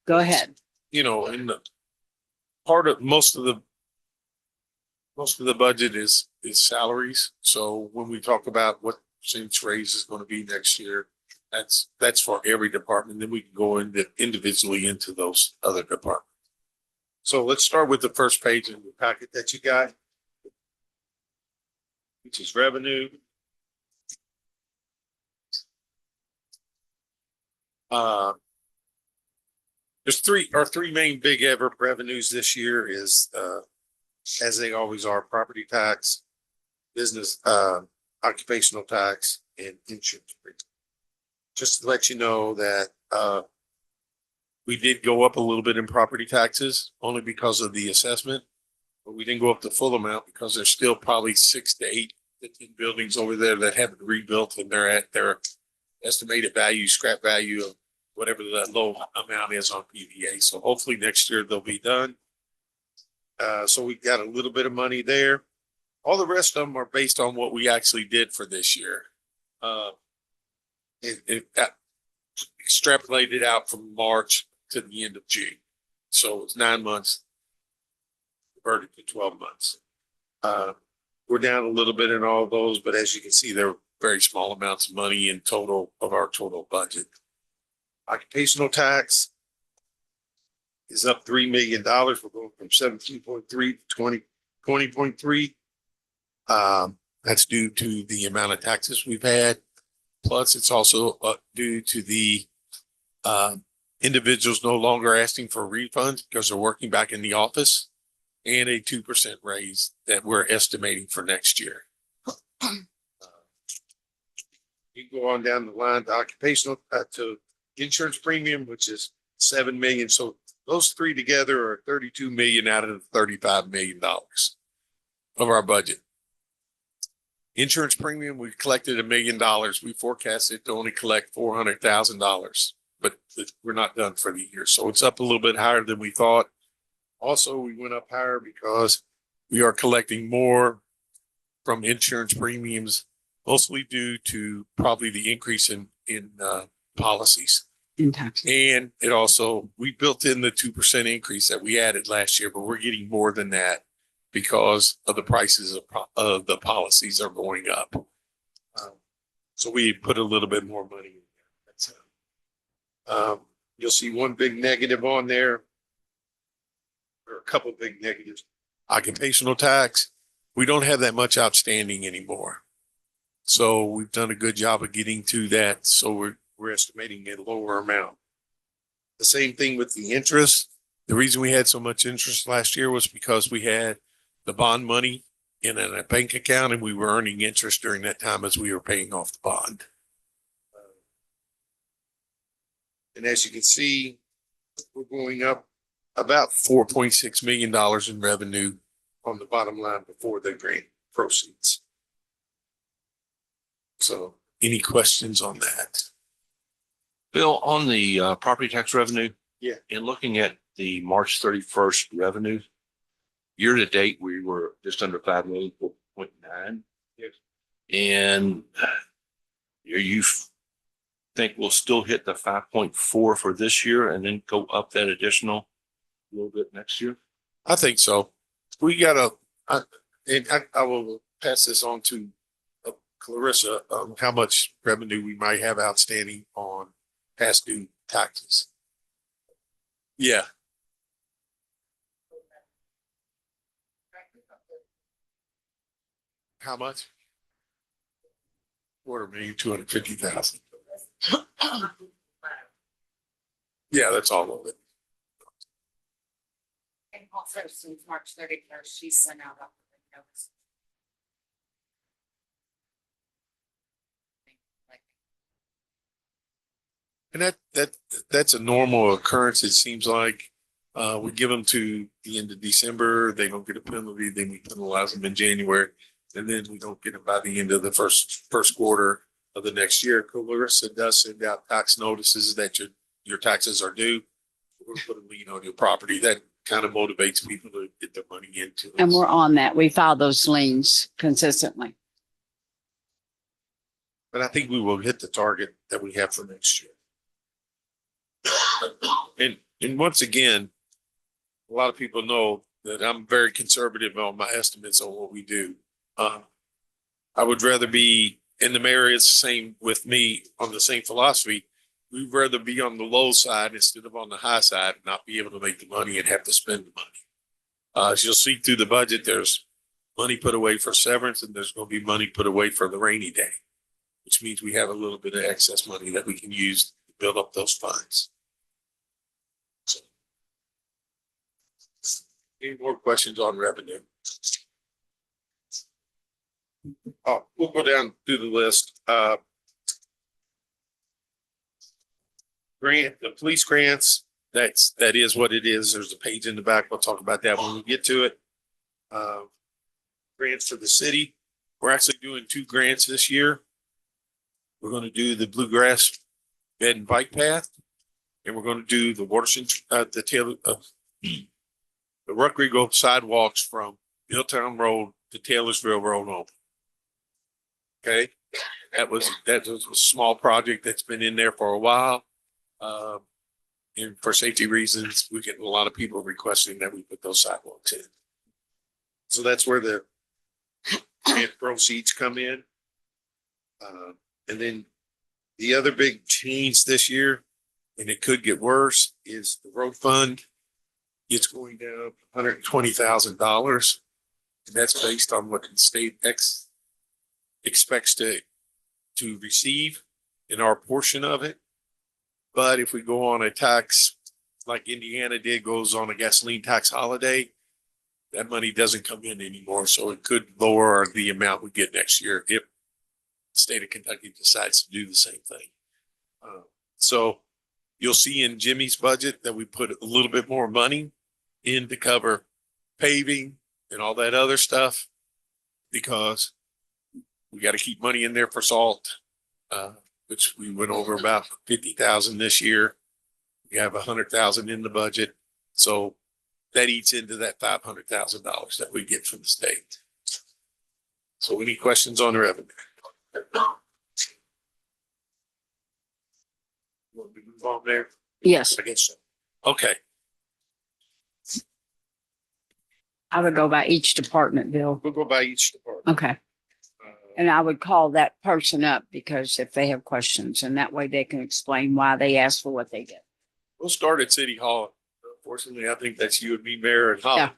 Go ahead. You know, in the part of most of the budget is salaries. So when we talk about what percentage raise is going to be next year, that's for every department. Then we can go into individually into those other departments. So let's start with the first page in the packet that you got, which is revenue. There's our three main big ever revenues this year is, as they always are, property tax, business, occupational tax, and insurance. Just to let you know that, we did go up a little bit in property taxes only because of the assessment, but we didn't go up the full amount because there's still probably 6 to 8 buildings over there that haven't rebuilt and they're at their estimated value, scrap value of whatever that low amount is on PVA. So hopefully next year they'll be done. So we got a little bit of money there. All the rest of them are based on what we actually did for this year. It extrapolated out from March to the end of June. So it's 9 months converted to 12 months. We're down a little bit in all of those, but as you can see, they're very small amounts of money in total of our total budget. Occupational tax is up $3 million. We're going from 17.3 to 20.3. That's due to the amount of taxes we've had. Plus, it's also due to the individuals no longer asking for refunds because they're working back in the office, and a 2% raise that we're estimating for next year. You go on down the line to occupational, to insurance premium, which is 7 million. So those three together are 32 million out of the $35 million of our budget. Insurance premium, we collected $1 million. We forecasted to only collect $400,000, but we're not done for the year. So it's up a little bit higher than we thought. Also, we went up higher because we are collecting more from insurance premiums, mostly due to probably the increase in policies. In taxes. And it also, we built in the 2% increase that we added last year, but we're getting more than that because of the prices of the policies are going up. So we put a little bit more money in there. You'll see one big negative on there, or a couple of big negatives. Occupational tax, we don't have that much outstanding anymore. So we've done a good job of getting to that. So we're estimating a lower amount. The same thing with the interest. The reason we had so much interest last year was because we had the bond money in a bank account and we were earning interest during that time as we were paying off the bond. And as you can see, we're going up about $4.6 million in revenue on the bottom line before the grant proceeds. So any questions on that? Bill, on the property tax revenue. Yeah. And looking at the March 31st revenue, year to date, we were just under 5 million, 4.9. Yes. And you think we'll still hit the 5.4 for this year and then go up that additional a little bit next year? I think so. We got I will pass this on to Clarissa, how much revenue we might have outstanding on past due taxes. Yeah. How much? $250,000. Yeah, that's all of it. And also since March 31st, she sent out a notice. And that's a normal occurrence. It seems like we give them to the end of December, they don't get a penalty, then we penalize them in January, and then we don't get them by the end of the first quarter of the next year. Clarissa does send out tax notices that your taxes are due. We're going to put a lien on your property. That kind of motivates people to get their money into it. And we're on that. We file those liens consistently. But I think we will hit the target that we have for next year. And And once again, a lot of people know that I'm very conservative on my estimates on what we do. I would rather be, and the mayor is the same with me on the same philosophy. We'd rather be on the low side instead of on the high side, and not be able to make the money and have to spend the money. As you'll see through the budget, there's money put away for severance and there's going to be money put away for the rainy day, which means we have a little bit of excess money that we can use to build up those funds. So, any more questions on revenue? We'll go down through the list. The police grants, that is what it is. There's a page in the back. We'll talk about that when we get to it. Grants for the city. We're actually doing 2 grants this year. We're going to do the Bluegrass Bed and Bike Path, and we're going to do the Watershed, the Ruck Regal sidewalks from Milltown Road to Taylorsville Road home. Okay, that was a small project that's been in there for a while. And for safety reasons, we get a lot of people requesting that we put those sidewalks in. So that's where the grant proceeds come in. And then the other big change this year, and it could get worse, is the road fund. It's going down $120,000. And that's based on what the state expects to receive in our portion of it. But if we go on a tax like Indiana did, goes on a gasoline tax holiday, that money doesn't come in anymore. So it could lower the amount we get next year if the state of Kentucky decides to do the same thing. So you'll see in Jimmy's budget that we put a little bit more money in to cover paving and all that other stuff, because we got to keep money in there for salt, which we went over about 50,000 this year. We have 100,000 in the budget. So that eats into that $500,000 that we get from the state. So any questions on the revenue? Want me to move on there? Yes, I guess so. Okay. I would go by each department, Bill. We'll go by each department. Okay. And I would call that person up because if they have questions, and that way they can explain why they asked for what they get. We'll start at City Hall. Unfortunately, I think that's you and me, Mayor, and Holly. Yeah.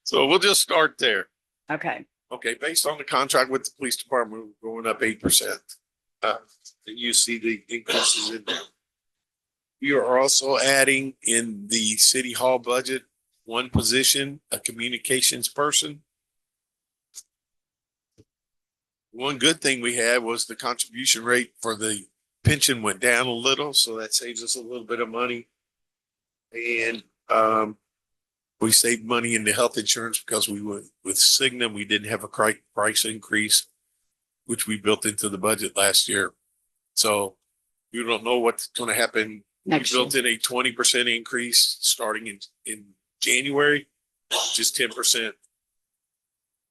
So we'll just start there. Okay. Okay, based on the contract with the police department, we're going up 8%. You see the increases in there. We are also adding in the City Hall budget 1 position, a communications person. One good thing we had was the contribution rate for the pension went down a little, so that saves us a little bit of money. And we saved money in the health insurance because we went with Cigna. We didn't have a price increase, which we built into the budget last year. So you don't know what's going to happen. Next We built in a 20% increase starting in January, just 10%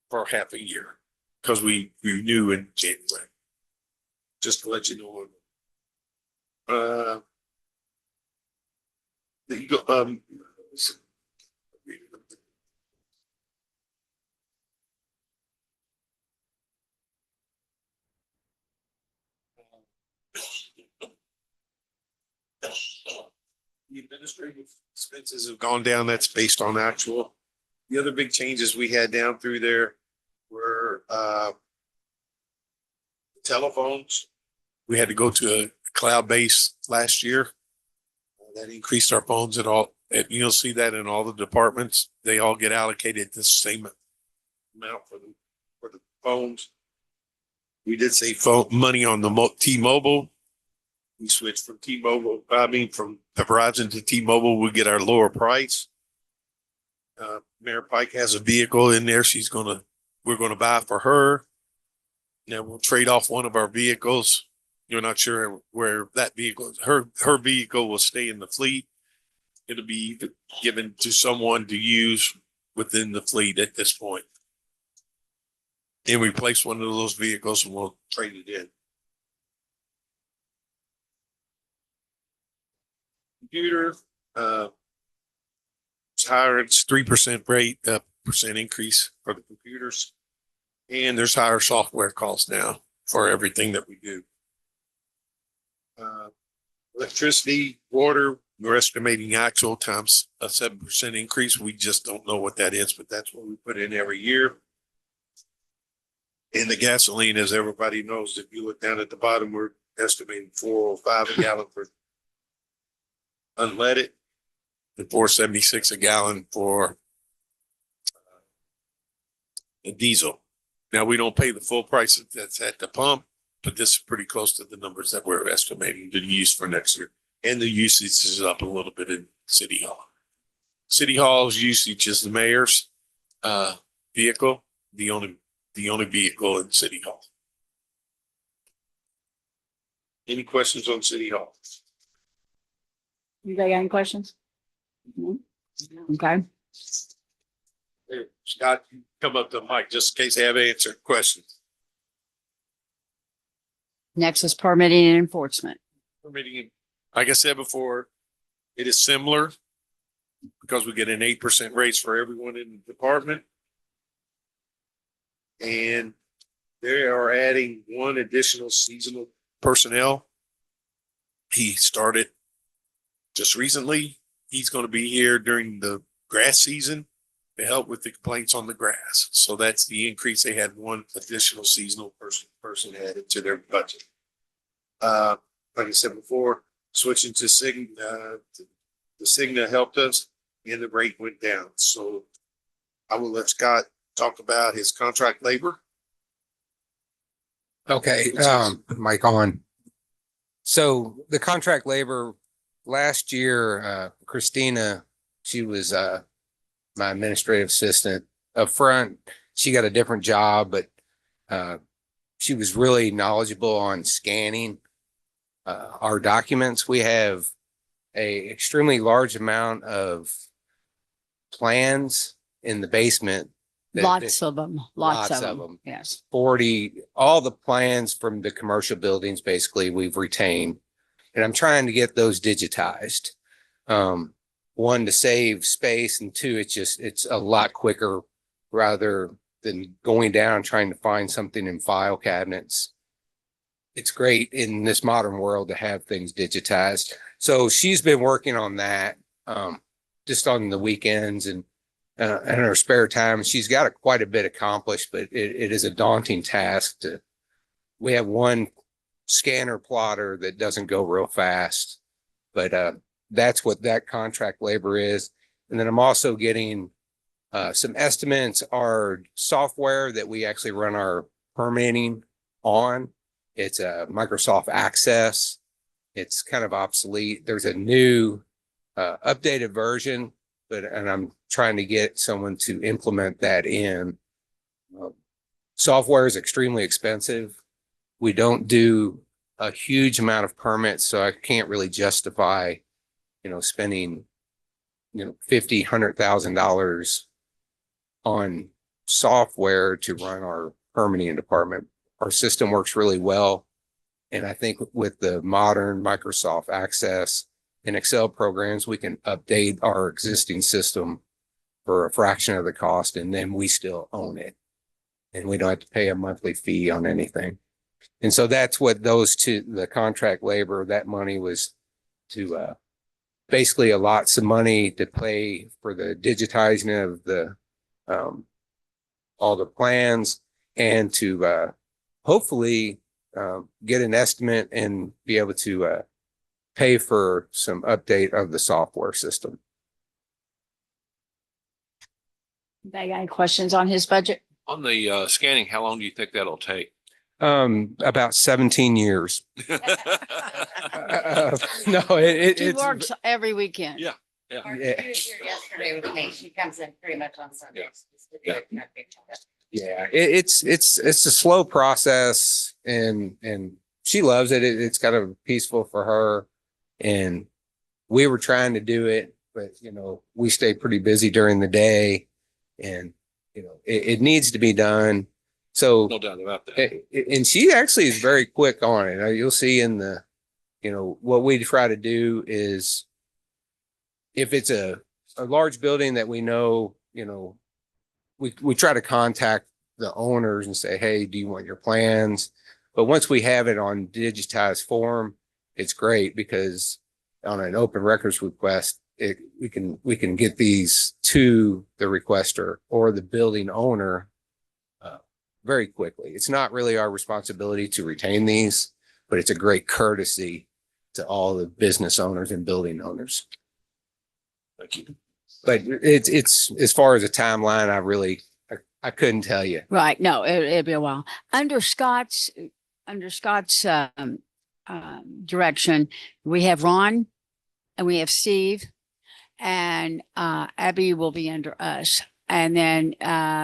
for half a year, because we renew in January. Just to let you know. The administrative expenses have gone down. That's based on actual. The other big changes we had down through there were telephones. We had to go to a cloud base last year. That increased our phones at all. And you'll see that in all the departments. They all get allocated the same amount for the phones. We did save money on the T-Mobile. We switched from from Verizon to T-Mobile. We get our lower price. Mayor Pike has a vehicle in there. We're going to buy for her. Now we'll trade off one of our vehicles. You're not sure where that vehicle is. Her vehicle will stay in the fleet. It'll be given to someone to use within the fleet at this point. And replace one of those vehicles and we'll trade it in. computer, it's higher, it's 3% rate, percent increase for the computers. And there's higher software costs now for everything that we do. Electricity, water, we're estimating actual times a 7% increase. We just don't know what that is, but that's what we put in every year. And the gasoline, as everybody knows, if you look down at the bottom, we're estimating 4.05 a gallon for unleaded and 4.76 a gallon for the diesel. Now, we don't pay the full price that's at the pump, but this is pretty close to the numbers that we're estimating to use for next year. And the usage is up a little bit in City Hall. City Hall's usage is the mayor's vehicle, the only vehicle in City Hall. Any questions on City Hall? You got any questions? No? Okay. Hey, Scott, you come up to the mic just in case they have answered questions. Next is permitting and enforcement. Permitting, like I said before, it is similar because we get an 8% raise for everyone in the department. And they are adding one additional seasonal personnel. He started just recently. He's going to be here during the grass season to help with the complaints on the grass. So that's the increase. They had one additional seasonal person added to their budget. Like I said before, switching to Cigna, the Cigna helped us and the rate went down. So I will let Scott talk about his contract labor. Okay, mic on. So the contract labor last year, Christina, she was my administrative assistant up front. She got a different job, but she was really knowledgeable on scanning our documents. We have a extremely large amount of plans in the basement. Lots of them, lots lots of of them. 'em. Yes. 40, all the plans from the commercial buildings, basically we've retained. And I'm trying to get those digitized. One, to save space, and two, it's a lot quicker rather than going down trying to find something in file cabinets. It's great in this modern world to have things digitized. So she's been working on that, just on the weekends and in her spare time. She's got quite a bit accomplished, but it is a daunting task we have one scanner plotter that doesn't go real fast, but that's what that contract labor is. And then I'm also getting some estimates. Our software that we actually run our permitting on, it's a Microsoft Access. It's kind of obsolete. There's a new updated version, and I'm trying to get someone to implement that in. Software is extremely expensive. We don't do a huge amount of permits, so I can't really justify, spending, $50,000-$100,000 on software to run our permitting department. Our system works really well. And I think with the modern Microsoft Access and Excel programs, we can update our existing system for a fraction of the cost, and then we still own it. And we don't have to pay a monthly fee on anything. And so that's what those two, the contract labor, that money was to basically allot some money to pay for the digitizing of the all the plans, and to hopefully get an estimate and be able to pay for some update of the software system. They got any questions on his budget? On the scanning, how long do you think that'll take? About 17 years. No, He it's works every weekend. Yeah. Marcia, she was here yesterday with me. She comes in pretty much on Sundays. just to do it. yeah, it's a slow process, and she loves it. It's kind of peaceful for her, and we were trying to do it, but we stay pretty busy during the day, and it needs to be done. So No doubt about that. and she actually is very quick on it. You'll see in the, what we try to do is if it's a large building that we know, you know, we try to contact the owners and say, hey, do you want your plans? But once we have it on digitized form, it's great because on an open records request, we can get these to the requester or the building owner very quickly. It's not really our responsibility to retain these, but it's a great courtesy to all the business owners and building owners. Thank you. But it's as far as a timeline, I couldn't tell you. Right. No, it'll be a while. Under Scott's direction, we have Ron and we have Steve and Abby will be under us. And then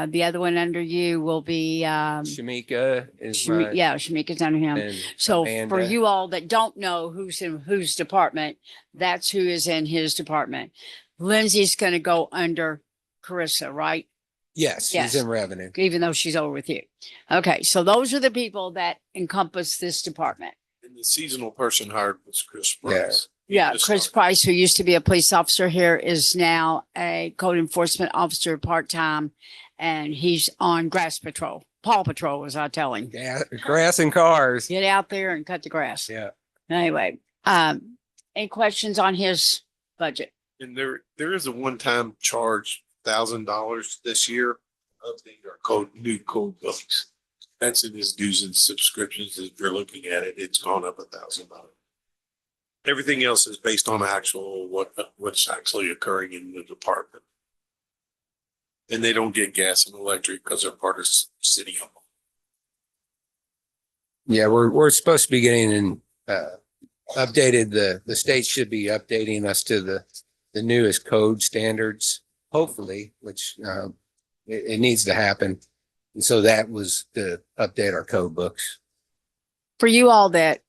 the other one under you will be Shamika is my, Shamika's under him. and So for Amanda. you all that don't know who's in whose department, that's who is in his department. Lindsay's going to go under Carissa, right? Yes, Yes. she's in revenue. Even though she's over with you. Okay, so those are the people that encompass this department. And the seasonal person hired was Chris Yeah. Price. He Yeah, just Chris started. Price, who used to be a police officer here, is now a code enforcement officer part-time, and he's on grass patrol, paw patrol, as I tell him. Yeah, grass and cars. Get out there and cut the grass. Yeah. Anyway, any questions on his budget? And there is a one-time charge, $1,000 this year of the new code books. That's in his dues and subscriptions. If you're looking at it, it's gone up $1,000. Everything else is based on actual what's actually occurring in the department. And they don't get gas and electric because they're part of city hall. Yeah, we're supposed to be getting in updated. The state should be updating us to the newest code standards, hopefully, which it needs to happen. And so that was to update our code books. For you all that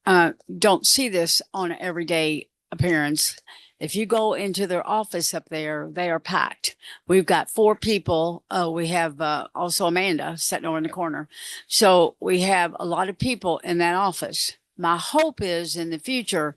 don't see this on an everyday appearance, if you go into their office up there, they are packed. We've got 4 people. We have also Amanda sitting over in the corner. So we have a lot of people in that office. My hope is in the future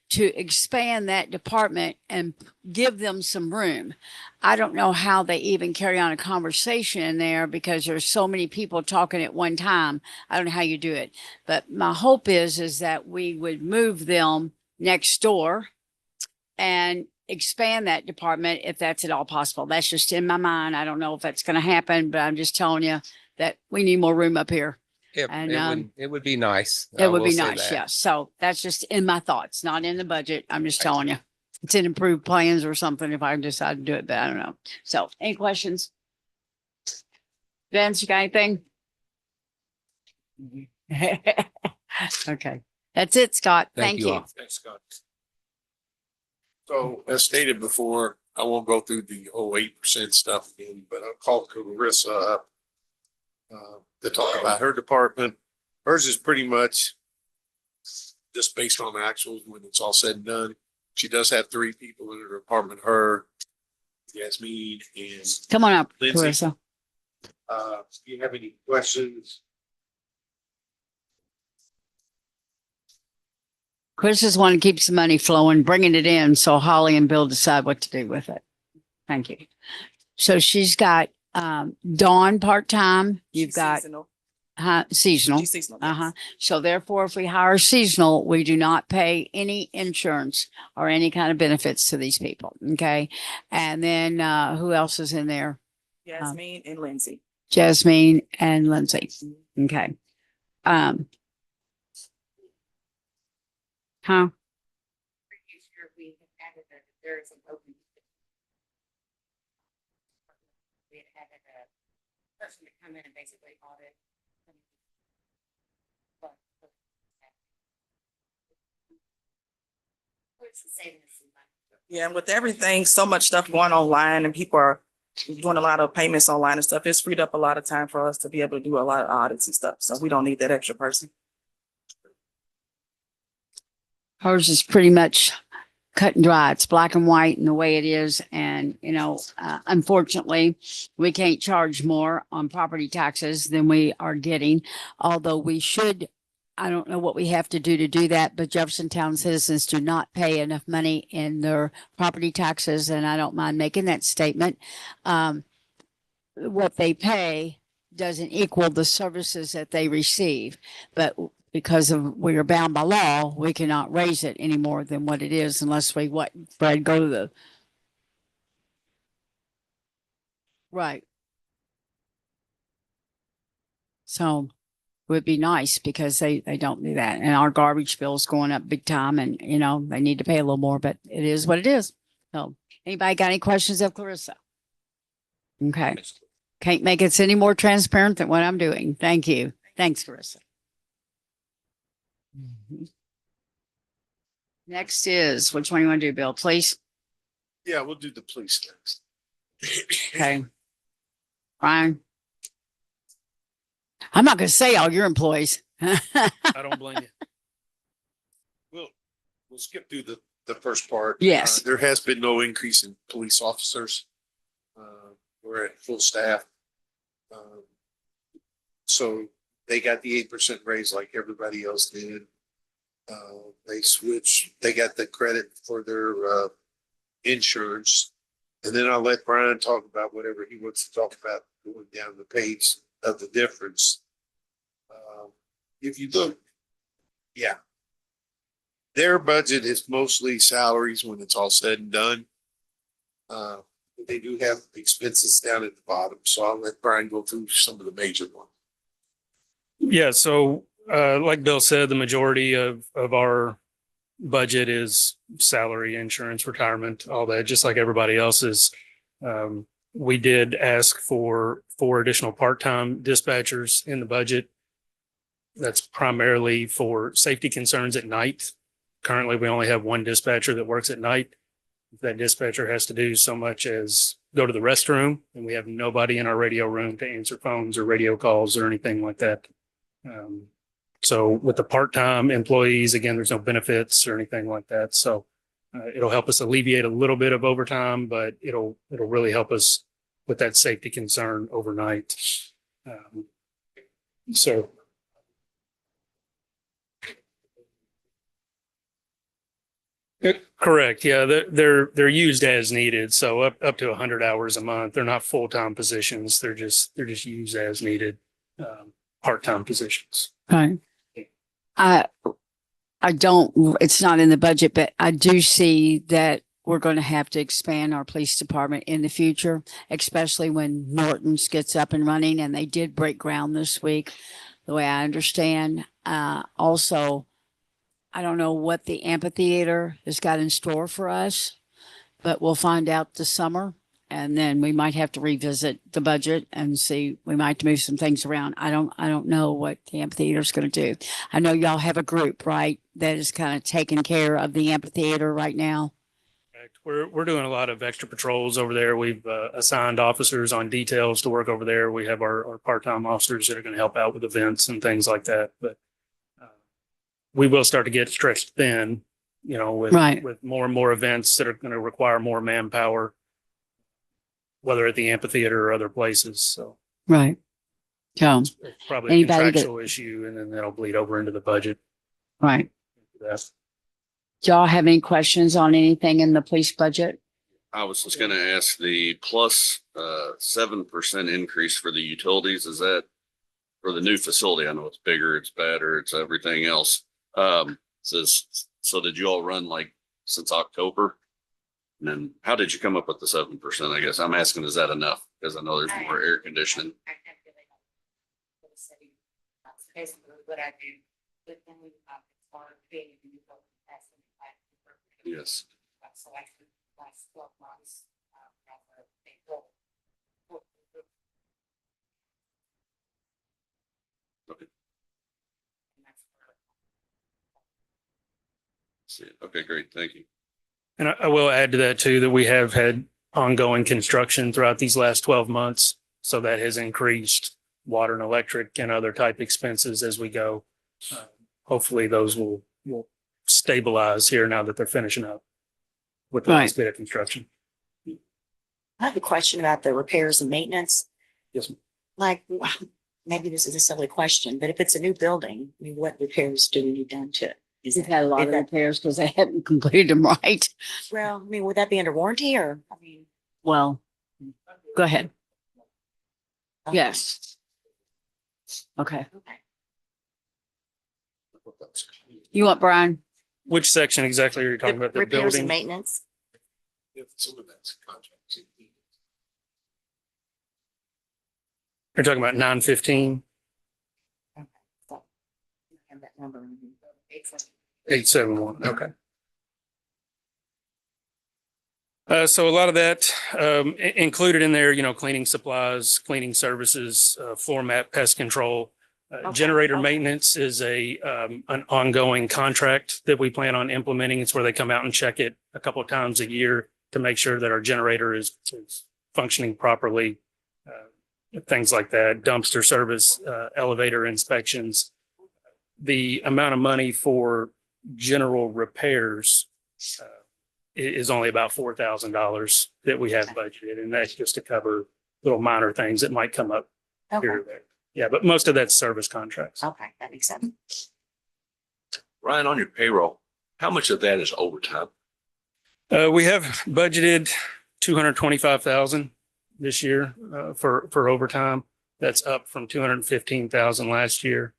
to expand that department and give them some room. I don't know how they even carry on a conversation in there because there's so many people talking at one time. I don't know how you do it, but my hope is that we would move them next door and expand that department if that's at all possible. That's just in my mind. I don't know if that's going to happen, but I'm just telling you that we need more room up here. Yeah, And, it would be nice. It I would will be say nice, that. yes. So that's just in my thoughts, not in the budget. I'm just telling you. It's in improved plans or something if I decide to do it, but I don't know. So any questions? Vince, you got anything? Okay, that's it, Scott. Thank you you. all. Thanks, Scott. So as stated before, I won't go through the 8% stuff again, but I'll call Carissa up to talk about her department. Hers is pretty much just based on actuals when it's all said and done. She does have 3 people in her department, her, Yasmin, and Come on up, Lindsay. Clarissa. if you have any questions. Chris just want to keep some money flowing, bringing it in so Holly and Bill decide what to do with it. Thank you. So she's got Dawn part-time. You've got Seasonal. seasonal. She's seasonal. Uh-huh. So therefore, if we hire seasonal, we do not pay any insurance or any kind of benefits to these people. Okay. And then who else is in there? Yasmin and Lindsay. Jasmine and Lindsay. Okay. Huh? Previous year, we had added that there is an open. We had added a person to come in and basically audit. What's the savings in money? Yeah, and with everything, so much stuff going online and people are doing a lot of payments online and stuff. It's freed up a lot of time for us to be able to do a lot of audits and stuff. So we don't need that extra person. Hers is pretty much cut and dry. It's black and white in the way it is. And, you know, unfortunately, we can't charge more on property taxes than we are getting, although we should I don't know what we have to do that, but Jeffersontown citizens do not pay enough money in their property taxes, and I don't mind making that statement. What they pay doesn't equal the services that they receive, but because of we are bound by law, we cannot raise it any more than what it is unless we Brad, go to the right. So would be nice because they don't do that. And our garbage bill's going up big time and, you know, they need to pay a little more, but it is what it is. So anybody got any questions of Clarissa? Okay. Can't make it any more transparent than what I'm doing. Thank you. Thanks, Clarissa. Mhm. Next is, which one you want to do, Bill, please? Yeah, we'll do the police next. Okay. Brian? I'm not going to say all your employees. I don't blame you. We'll skip through the first part. Yes. There has been no increase in police officers. We're at full staff. So they got the 8% raise like everybody else did. They got the credit for their insurance. And then I'll let Brian talk about whatever he wants to talk about going down the page of the difference. If you look, yeah. Their budget is mostly salaries when it's all said and done. They do have expenses down at the bottom, so I'll let Brian go through some of the major ones. Yeah, so like Bill said, the majority of our budget is salary, insurance, retirement, all that, just like everybody else's. We did ask for 4 additional part-time dispatchers in the budget. That's primarily for safety concerns at night. Currently, we only have 1 dispatcher that works at night. That dispatcher has to do so much as go to the restroom, and we have nobody in our radio room to answer phones or radio calls or anything like that. So with the part-time employees, again, there's no benefits or anything like that. So it'll help us alleviate a little bit of overtime, but it'll really help us with that safety concern overnight. So correct. Yeah, they're used as needed. So up to 100 hours a month. They're not full-time positions. They're just used as needed, part-time positions. Right. I don't, it's not in the budget, but I do see that we're going to have to expand our police department in the future, especially when Norton's gets up and running, and they did break ground this week, the way I understand. Also, I don't know what the amphitheater has got in store for us, but we'll find out this summer. And then we might have to revisit the budget and see, we might move some things around. I don't know what the amphitheater is going to do. I know y'all have a group, right, that is kind of taking care of the amphitheater right now. We're doing a lot of extra patrols over there. We've assigned officers on details to work over there. We have our part-time officers that are going to help out with events and things like that. But we will start to get stretched thin, you know, with more and more events that are going to require more manpower, whether at the amphitheater or other places. So Right. So, it's probably a contractual issue, and then that'll bleed over into the budget. right. That's Do y'all have any questions on anything in the police budget? I was just gonna ask the plus 7% increase for the utilities. Is that for the new facility? I know it's bigger, it's better, it's everything else. So did you all run like since October? And then how did you come up with the 7%? I guess I'm asking, is that enough? Because I know there's more air conditioning. I calculate for the city. That's basically what I do. But then we for being in the capacity. Yes. So I think last 12 months, Okay. Okay, great. Thank you. And I will add to that too, that we have had ongoing construction throughout these last 12 months. So that has increased water and electric and other type expenses as we go. Hopefully those will stabilize here now that they're finishing up with the last bit of construction. I have a question about the repairs and maintenance. Yes, ma'am. Like, maybe this is a silly question, but if it's a new building, I mean, what repairs do we need done to it? Is We've it, had a lot is of that- repairs because they hadn't completed them right. well, I mean, would that be under warranty or, I mean? Well, go ahead. okay. Yes. Okay. Okay. You want Brian? Which section exactly are you talking about? The Repairs and building? maintenance? If some of that's contracts. You're talking about 915, Okay. So, you have that number. 871. Okay. So a lot of that, included in there, cleaning supplies, cleaning services, floor mat, pest control. Okay, Generator okay. maintenance is an ongoing contract that we plan on implementing. It's where they come out and check it a couple of times a year to make sure that our generator is functioning properly. Things like that, dumpster service, elevator inspections. The amount of money for general repairs is only about $4,000 that we have budgeted, and that's just to cover little minor things that might come up Okay, here or there. Yeah, but most of that's service contracts. okay, that makes sense. Ryan, on your payroll, how much of that is overtime? We have budgeted 225,000 this year for overtime. That's up from 215,000 last year.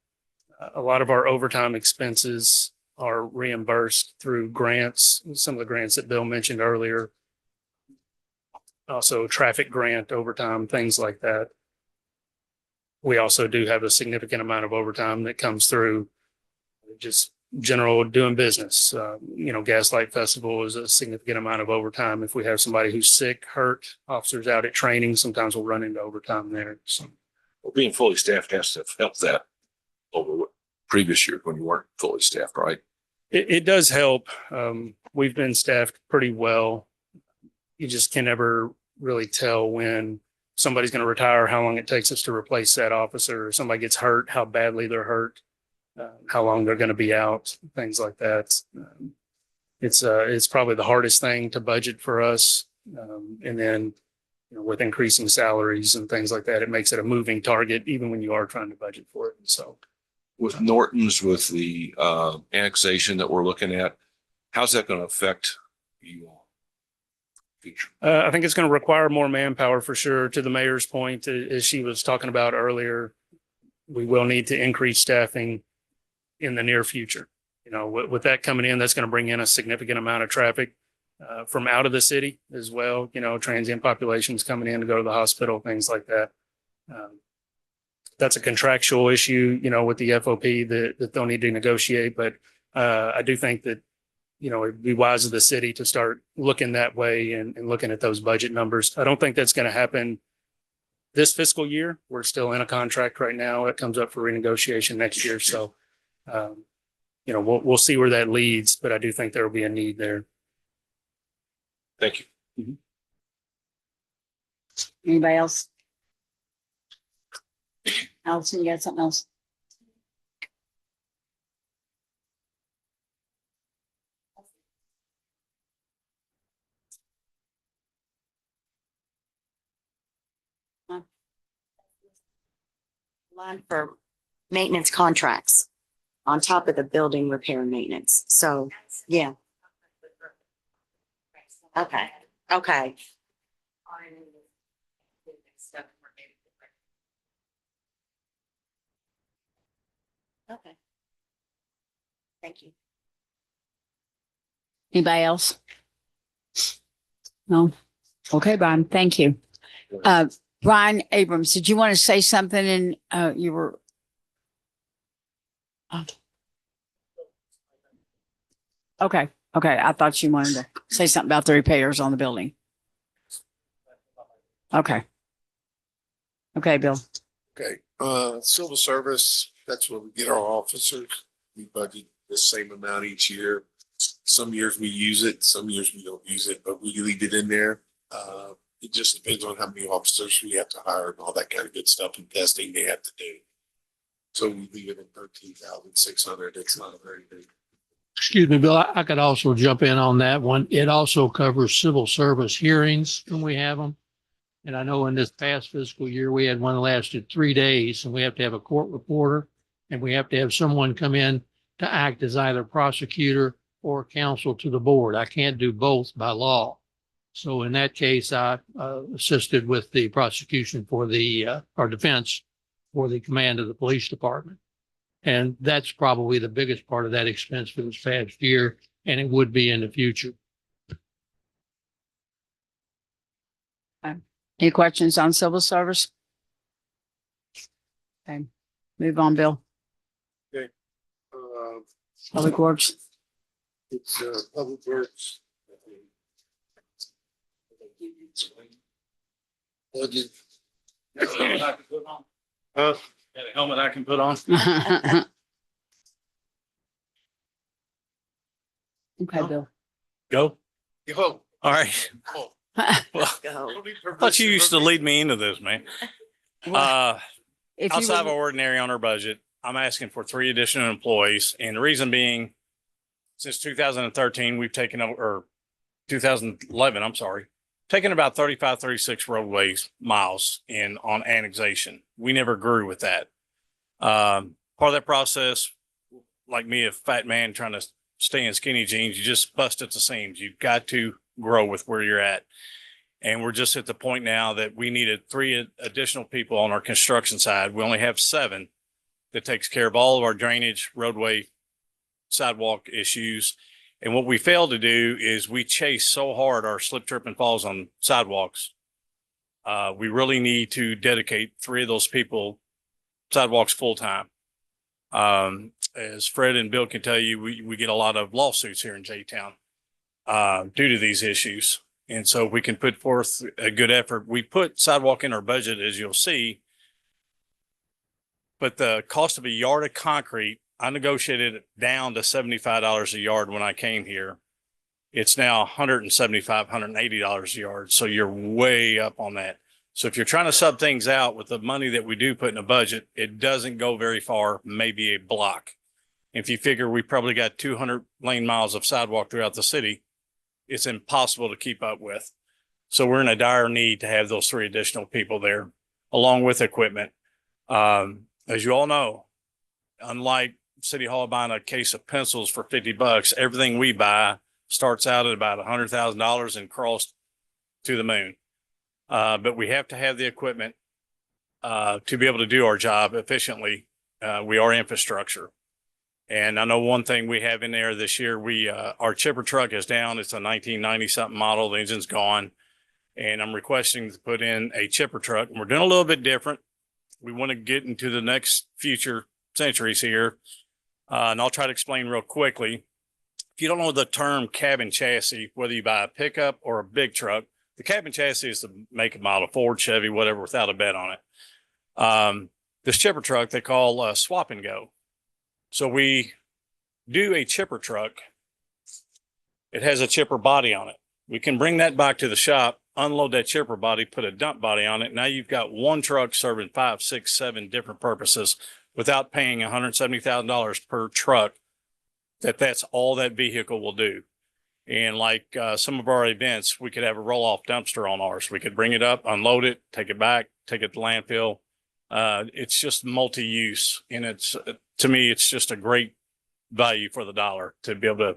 A lot of our overtime expenses are reimbursed through grants, some of the grants that Bill mentioned earlier. Also traffic grant overtime, things like that. We also do have a significant amount of overtime that comes through just general doing business. Gaslight Festival is a significant amount of overtime. If we have somebody who's sick, hurt, officers out at training, sometimes we'll run into overtime there. So Well, being fully staffed has to help that over previous years when you weren't fully staffed, right? it does help. We've been staffed pretty well. You just can never really tell when somebody's going to retire, how long it takes us to replace that officer, or somebody gets hurt, how badly they're hurt, how long they're going to be out, things like that. It's probably the hardest thing to budget for us. And then, with increasing salaries and things like that, it makes it a moving target, even when you are trying to budget for it. So With Norton's, with the annexation that we're looking at, how's that going to affect you all? Future? I think it's going to require more manpower for sure. To the mayor's point, as she was talking about earlier, we will need to increase staffing in the near future. With that coming in, that's going to bring in a significant amount of traffic from out of the city as well. Transient populations coming in to go to the hospital, things like that. That's a contractual issue, with the FOP that they'll need to negotiate. But I do think that, it'd be wise of the city to start looking that way and looking at those budget numbers. I don't think that's going to happen this fiscal year. We're still in a contract right now. It comes up for renegotiation next year. So, we'll see where that leads, but I do think there will be a need there. Thank you. Anybody else? Allison, you got something else? Line for maintenance contracts on top of the building repair and maintenance. So, yeah, okay, okay. Okay. Thank you. Anybody else? No? Okay, Brian, thank you. Brian Abrams, did you want to say something and you were? Oh. Okay, I thought you wanted to say something about the repairs on the building. Okay. Okay, Bill. Okay, civil service, that's where we get our officers. We budget the same amount each year. Some years we use it, some years we don't use it, but we leave it in there. It just depends on how many officers we have to hire and all that kind of good stuff and testing they have to do. So we leave it at 13,600. It's not a very big. Excuse me, Bill, I could also jump in on that one. It also covers civil service hearings when we have them. And I know in this past fiscal year, we had one that lasted 3 days, and we have to have a court reporter, and we have to have someone come in to act as either prosecutor or counsel to the board. I can't do both by law. So in that case, I assisted with the prosecution for the, or defense for the command of the police department. And that's probably the biggest part of that expense for this past year, and it would be in the future. Any questions on civil service? Okay, move on, Bill. Public Works. It's Public Works. Budget. Got a helmet I can put on? Okay, Bill. Go. Yo. All right. Well, Go. I thought you used to lead me into this, man. If you Outside of would- our ordinary on our budget, I'm asking for 3 additional employees. And the reason being, since 2013, we've taken over, or 2011, I'm sorry, taken about 35, 36 roadways miles in on annexation. We never grew with that. Part of that process, like me, a fat man trying to stay in skinny jeans, you just bust at the seams. You've got to grow with where you're at. And we're just at the point now that we needed 3 additional people on our construction side. We only have 7 that takes care of all of our drainage, roadway, sidewalk issues. And what we failed to do is we chase so hard our slip, trip, and falls on sidewalks. We really need to dedicate 3 of those people sidewalks full time. As Fred and Bill can tell you, we get a lot of lawsuits here in J-Town due to these issues. And so we can put forth a good effort. We put sidewalk in our budget, as you'll see. But the cost of a yard of concrete, I negotiated it down to $75 a yard when I came here. It's now $175, $180 a yard. So you're way up on that. So if you're trying to sub things out with the money that we do put in a budget, it doesn't go very far, maybe a block. If you figure we probably got 200 lane miles of sidewalk throughout the city, it's impossible to keep up with. So we're in a dire need to have those 3 additional people there, along with equipment. As you all know, unlike City Hall buying a case of pencils for $50, everything we buy starts out at about $100,000 and crawls to the moon. But we have to have the equipment to be able to do our job efficiently. We are infrastructure. And I know one thing we have in there this year, our chipper truck is down. It's a 1990 something model. The engine's gone. And I'm requesting to put in a chipper truck. And we're doing a little bit different. We want to get into the next future centuries here. And I'll try to explain real quickly. If you don't know the term cabin chassis, whether you buy a pickup or a big truck, the cabin chassis is the make and model, Ford, Chevy, whatever, without a bed on it. This chipper truck they call swap and go. So we do a chipper truck. It has a chipper body on it. We can bring that back to the shop, unload that chipper body, put a dump body on it. Now you've got one truck serving 5, 6, 7 different purposes without paying $170,000 per truck. That's all that vehicle will do. And like some of our events, we could have a roll-off dumpster on ours. We could bring it up, unload it, take it back, take it to landfill. It's just multi-use, and it's to me, it's just a great value for the dollar to be able to,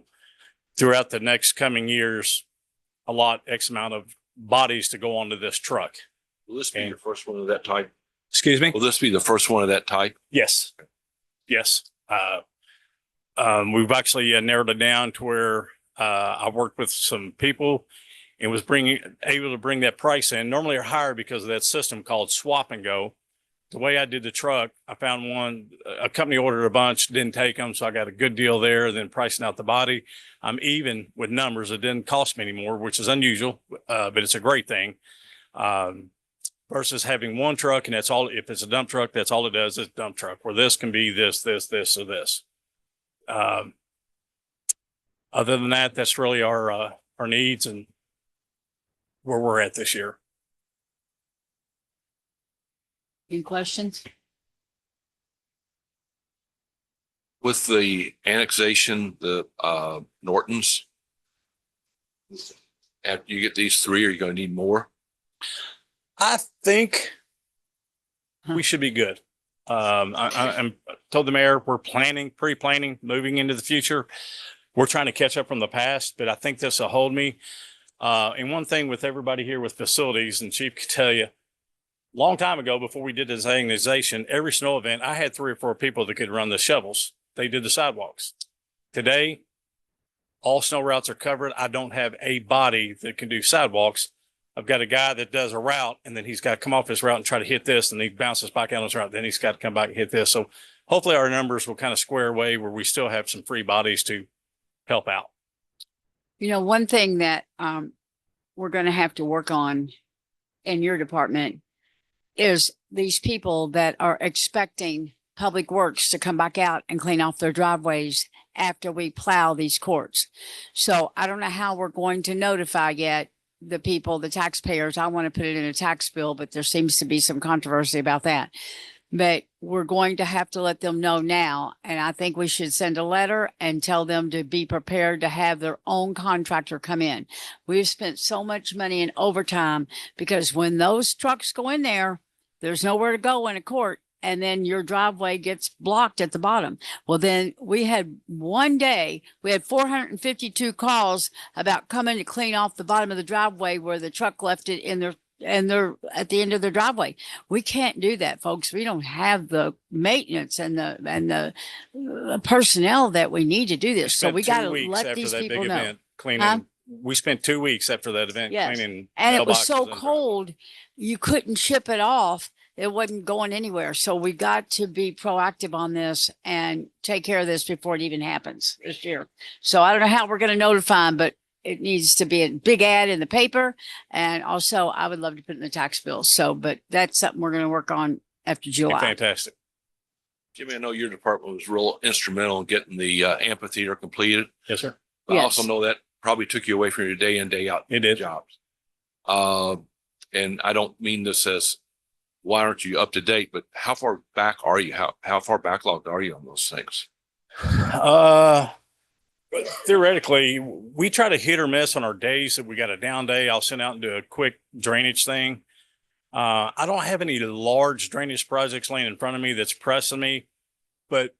throughout the next coming years, allot X amount of bodies to go onto this truck. Will this be your first one of that type? Excuse me? Will this be the first one of that type? Yes. Yes. We've actually narrowed it down to where I worked with some people and was able to bring that price in. Normally are higher because of that system called swap and go. The way I did the truck, I found a company ordered a bunch, didn't take them. So I got a good deal there. Then pricing out the body, I'm even with numbers. It didn't cost me anymore, which is unusual, but it's a great thing. Versus having one truck and that's all. If it's a dump truck, that's all it does is dump truck, where this can be this, or this. Other than that, that's really our needs and where we're at this year. Any questions? With the annexation, the Nortons, after you get these 3, are you going to need more? I think Huh. we should be good. I'm told the mayor, we're pre-planning, moving into the future. We're trying to catch up from the past, but I think this will hold me. And one thing with everybody here with facilities, and Chief could tell you, long time ago, before we did this organization, every snow event, I had 3 or 4 people that could run the shovels. They did the sidewalks. Today, all snow routes are covered. I don't have a body that can do sidewalks. I've got a guy that does a route, and then he's got to come off his route and try to hit this, and he bounces back out on his route. Then he's got to come back and hit this. So hopefully our numbers will kind of square away where we still have some free bodies to help out. You know, one thing that we're going to have to work on in your department is these people that are expecting Public Works to come back out and clean off their driveways after we plow these courts. So I don't know how we're going to notify yet the people, the taxpayers. I want to put it in a tax bill, but there seems to be some controversy about that. But we're going to have to let them know now. And I think we should send a letter and tell them to be prepared to have their own contractor come in. We've spent so much money in overtime because when those trucks go in there, there's nowhere to go in a court. And then your driveway gets blocked at the bottom. Well, then we had one day, we had 452 calls about coming to clean off the bottom of the driveway where the truck left it in their, and they're at the end of their driveway. We can't do that, folks. We don't have the maintenance and the personnel that we need to do this. So Spent we 2 got to weeks let after these that people big know. event Cleaning. Huh? We spent 2 weeks after that event Yes. cleaning. And it was so mailboxes and- cold, you couldn't ship it off. It wasn't going anywhere. So we got to be proactive on this and take care of this before it even happens this year. So I don't know how we're going to notify them, but it needs to be a big ad in the paper. And also I would love to put it in the tax bill. So, but that's something we're going to work on after July. Fantastic. Jimmy, I know your department was real instrumental in getting the amphitheater completed. Yes, sir. I also Yes. know that probably took you away from your day in, day out It did. jobs. And I don't mean this as why aren't you up to date, but how far back are you? How far backlogged are you on those things? Theoretically, we try to hit or miss on our days. If we got a down day, I'll send out and do a quick drainage thing. I don't have any large drainage projects laying in front of me that's pressing me, but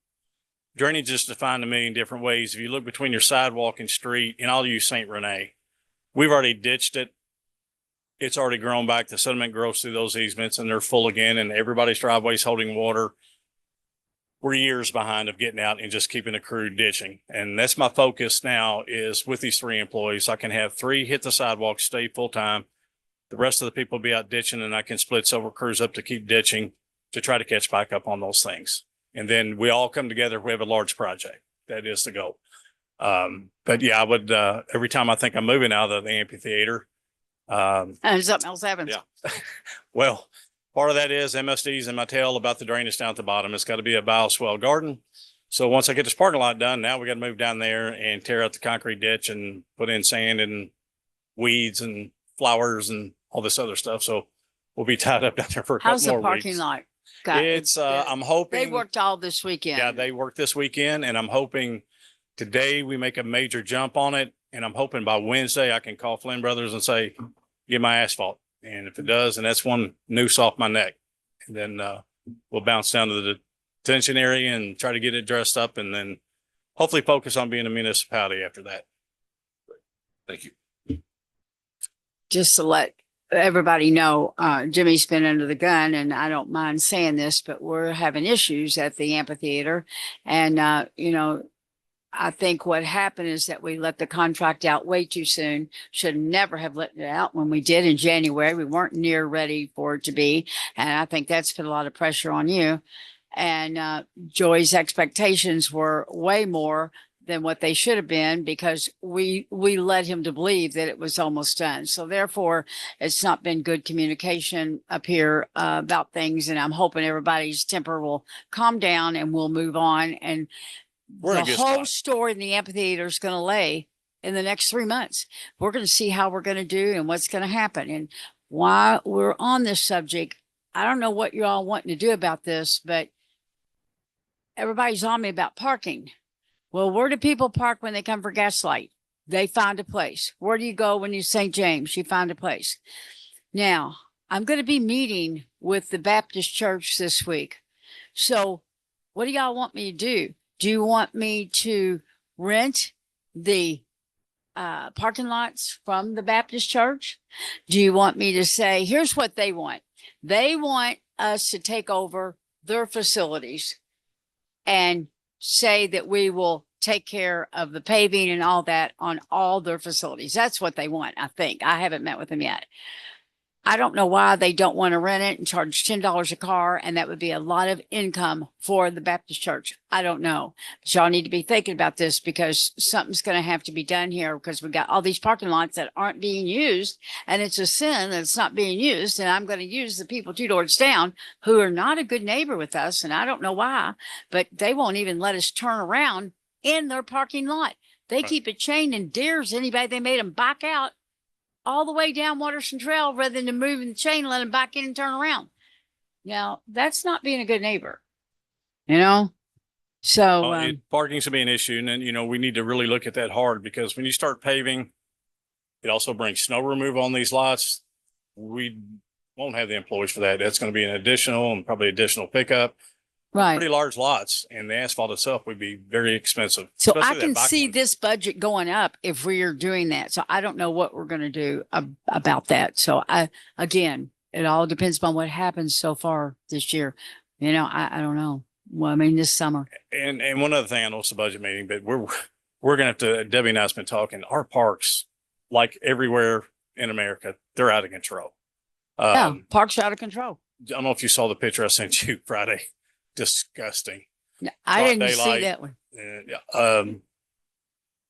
drainage is defined a million different ways. If you look between your sidewalk and street, and I'll use St. Rene, we've already ditched it. It's already grown back. The sediment grows through those easements and they're full again, and everybody's driveway's holding water. We're years behind of getting out and just keeping the crew ditching. And that's my focus now is with these 3 employees. I can have 3 hit the sidewalk, stay full time. The rest of the people be out ditching, and I can split several crews up to keep ditching to try to catch back up on those things. And then we all come together. We have a large project. That is the goal. But yeah, I would, every time I think I'm moving out of the amphitheater, And something else happens. Yeah. well, part of that is MSD's in my tail about the drainage down at the bottom. It's got to be a bioswale garden. So once I get this parking lot done, now we got to move down there and tear out the concrete ditch and put in sand and weeds and flowers and all this other stuff. So we'll be tied up down there for a How's couple the more parking weeks. lot? Got- It's, I'm hoping. They worked all this weekend. Yeah, they worked this weekend, and I'm hoping today we make a major jump on it. And I'm hoping by Wednesday I can call Flynn Brothers and say, get my asphalt. And if it does, and that's one noose off my neck, and then we'll bounce down to the detention area and try to get it dressed up, and then hopefully focus on being a municipality after that. Thank you. Just to let everybody know, Jimmy's been under the gun, and I don't mind saying this, but we're having issues at the amphitheater. And, you know, I think what happened is that we let the contract out way too soon. Should never have let it out when we did in January. We weren't near ready for it to be. And I think that's put a lot of pressure on you. And Joy's expectations were way more than what they should have been because we led him to believe that it was almost done. So therefore, it's not been good communication up here about things. And I'm hoping everybody's temper will calm down and we'll move on. And We're in a the good whole spot. story in the amphitheater is going to lay in the next 3 months. We're going to see how we're going to do and what's going to happen. And while we're on this subject, I don't know what you're all wanting to do about this, but everybody's on me about parking. Well, where do people park when they come for Gaslight? They find a place. Where do you go when you St. James? You find a place. Now, I'm going to be meeting with the Baptist church this week. So what do y'all want me to do? Do you want me to rent the parking lots from the Baptist church? Do you want me to say, here's what they want. They want us to take over their facilities and say that we will take care of the paving and all that on all their facilities. That's what they want, I think. I haven't met with them yet. I don't know why they don't want to rent it and charge $10 a car, and that would be a lot of income for the Baptist church. I don't know. But y'all need to be thinking about this because something's going to have to be done here because we got all these parking lots that aren't being used, and it's a sin that it's not being used. And I'm going to use the people 2 doors down who are not a good neighbor with us, and I don't know why, but they won't even let us turn around in their parking lot. They Right. keep it chained and dares anybody. They made them back out all the way down Waterston Trail rather than moving the chain, let them back in and turn around. Now, that's not being a good neighbor, you know? So, Parking's gonna be an issue, and then, you know, we need to really look at that hard, because when you start paving, it also brings snow removal on these lots. We won't have the employees for that. That's gonna be an additional and probably additional pickup. right. Pretty large lots, and the asphalt itself would be very expensive. So I especially that can back see one. this budget going up if we are doing that. So I don't know what we're going to do about that. So again, it all depends upon what happens so far this year. You know, I don't know. Well, I mean, this summer. And one other thing, I know it's a budget meeting, but we're gonna have to, Debbie and I's been talking, our parks, like everywhere in America, they're out of control. Yeah, parks are out of control. I don't know if you saw the picture I sent you Friday. Disgusting. No, I Broad didn't see daylight. that one.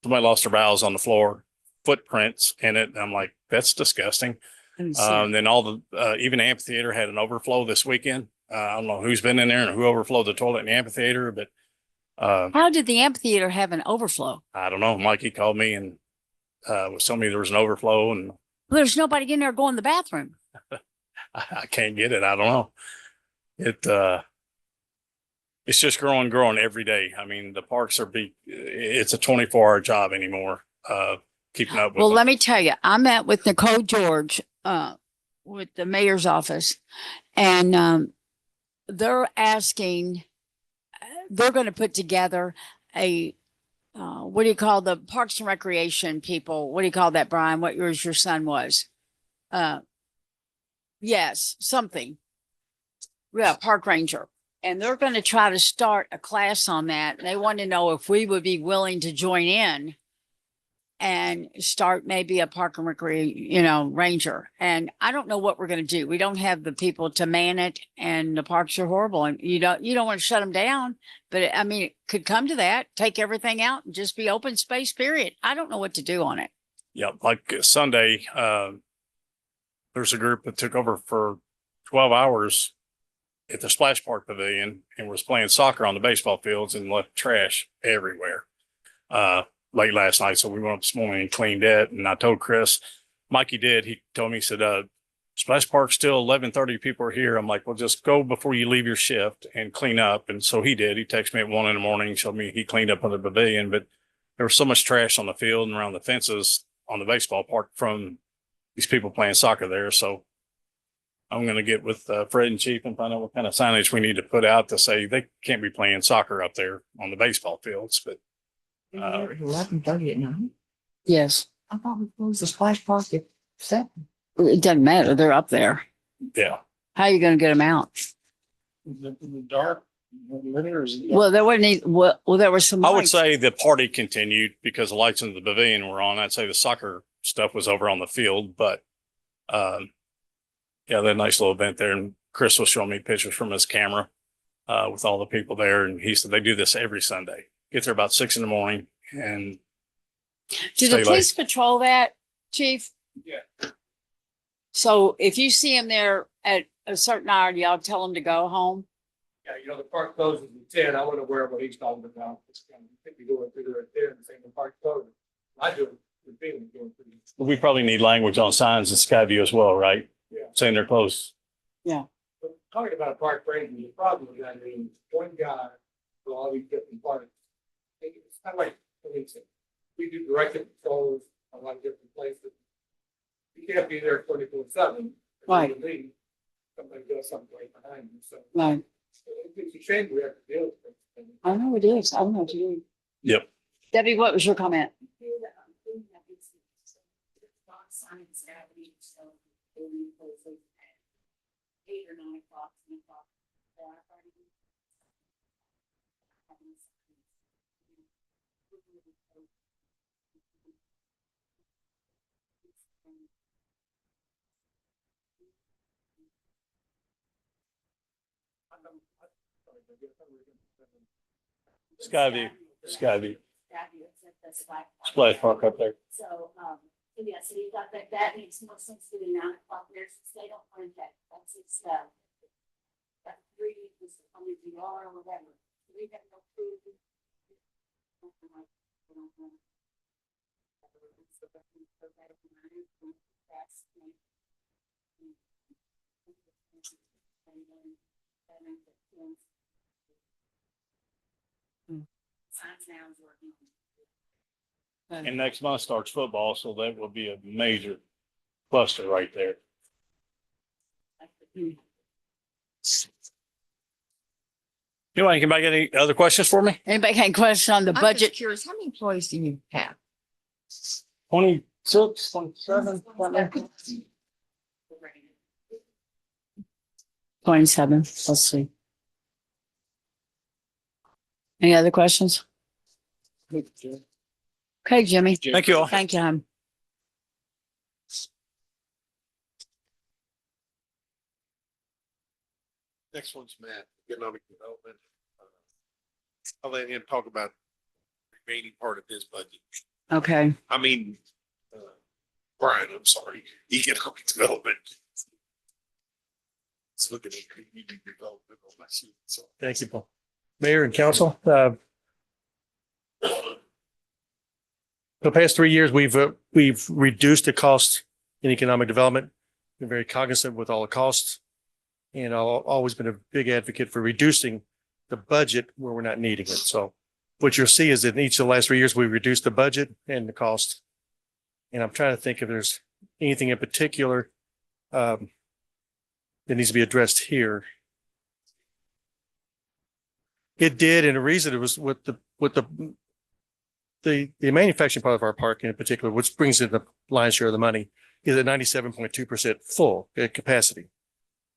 Somebody lost their bowels on the floor, footprints in it. I'm like, that's disgusting. I didn't see it. Then all the, even amphitheater had an overflow this weekend. I don't know who's been in there and who overflowed the toilet in the amphitheater, but How did the amphitheater have an overflow? I don't know. Mikey called me and was telling me there was an overflow, and Well, there's nobody in there going to the bathroom. I can't get it. I don't know. It's just growing every day. I mean, the parks it's a 24-hour job anymore. Keeping up with Well, them. let me tell you, I met with Nicole George, with the mayor's office, and they're asking, they're going to put together a, what do you call the Parks and Recreation people? What do you call that, Brian? What your son was? Yes, something. Yeah, park ranger. And they're going to try to start a class on that. They want to know if we would be willing to join in and start maybe a park and recreation, ranger. And I don't know what we're going to do. We don't have the people to man it, and the parks are horrible. And you don't want to shut them down, but I mean, it could come to that. Take everything out and just be open space. Period. I don't know what to do on it. Yeah, like Sunday, there's a group that took over for 12 hours at the Splash Park Pavilion and was playing soccer on the baseball fields and left trash everywhere late last night. So we went up this morning and cleaned it. And I told Chris, Mikey did. He told me, he said, Splash Park's still 11:30 people are here. I'm like, well, just go before you leave your shift and clean up. And so he did. He texted me at 1 a.m, showed me he cleaned up on the pavilion, but there was so much trash on the field and around the fences on the baseball park from these people playing soccer there. So I'm going to get with Fred and Chief and find out what kind of signage we need to put out to say they can't be playing soccer up there on the baseball fields. But 11:30 at night. Yes. I thought we closed the splash park at 7. It doesn't matter. They're up there. yeah, How are you going to get them out? In the dark, Well, there wasn't, well, there was some. I would lights. say the party continued because the lights in the pavilion were on. I'd say the soccer stuff was over on the field, but yeah, they had a nice little event there. And Chris was showing me pictures from his camera with all the people there. And he said they do this every Sunday. Get there about 6 a.m. and Do stay the police patrol that, Chief? Yeah. So if you see him there at a certain hour, y'all tell him to go home? Yeah, the park closes at 10. I wasn't aware of what he's talking about. It's kind of, I think we go through there at 10 and saying the park closes. I do it. The feeling going through. we probably need language on signs in Skyview as well, right? Yeah. Saying they're closed. But talking about a park ranger, the problem with that is one guy for all these different parks. It's kind of like, we do directed patrols a lot of different places. You can't be there 24/7. Right. Somebody does something right behind you, so Right. it's a shame we have to deal with it. I know it is. I know what you mean. Yep. Debbie, what was your comment? Science Avenue, so they leave places at 8 or 9 o'clock, 10 o'clock. Skyview. Splash Park up there. So, yeah, so you got that makes more sense to the 9 o'clock there, since they don't want that, that's its, that 3 is under DR or whatever. We have no food. Science now is working. And next month starts football, so that will be a major cluster right there. Anybody got any other questions for me? Anybody got any questions on the budget? Curious, how many employees do you have? 26, 27, 27, let's see. Any other questions? Okay, Jimmy. Thank you all. Thank you, hon. Next one's Matt, economic development. I'll let him talk about the remaining part of his budget. Okay. I mean, Brian, I'm sorry, economic development. Let's look at economic development on my sheet. So Thank you, Paul. Mayor and council, the past 3 years, we've reduced the cost in economic development. Been very cognizant with all the costs. And I've always been a big advocate for reducing the budget where we're not needing it. So what you'll see is that in each of the last 3 years, we reduced the budget and the cost. And I'm trying to think if there's anything in particular that needs to be addressed here. It did, and the reason it was with the manufacturing part of our park in particular, which brings in the lion's share of the money, is at 97.2% full at capacity.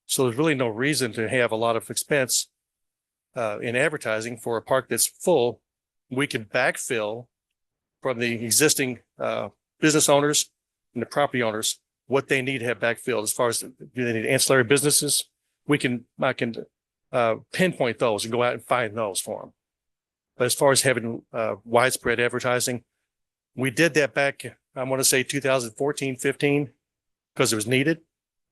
So there's really no reason to have a lot of expense in advertising for a park that's full. We can backfill from the existing business owners and the property owners what they need to have backfilled as far as do they need ancillary businesses. I can pinpoint those and go out and find those for them. But as far as having widespread advertising, we did that back, I want to say 2014, 15, because it was needed,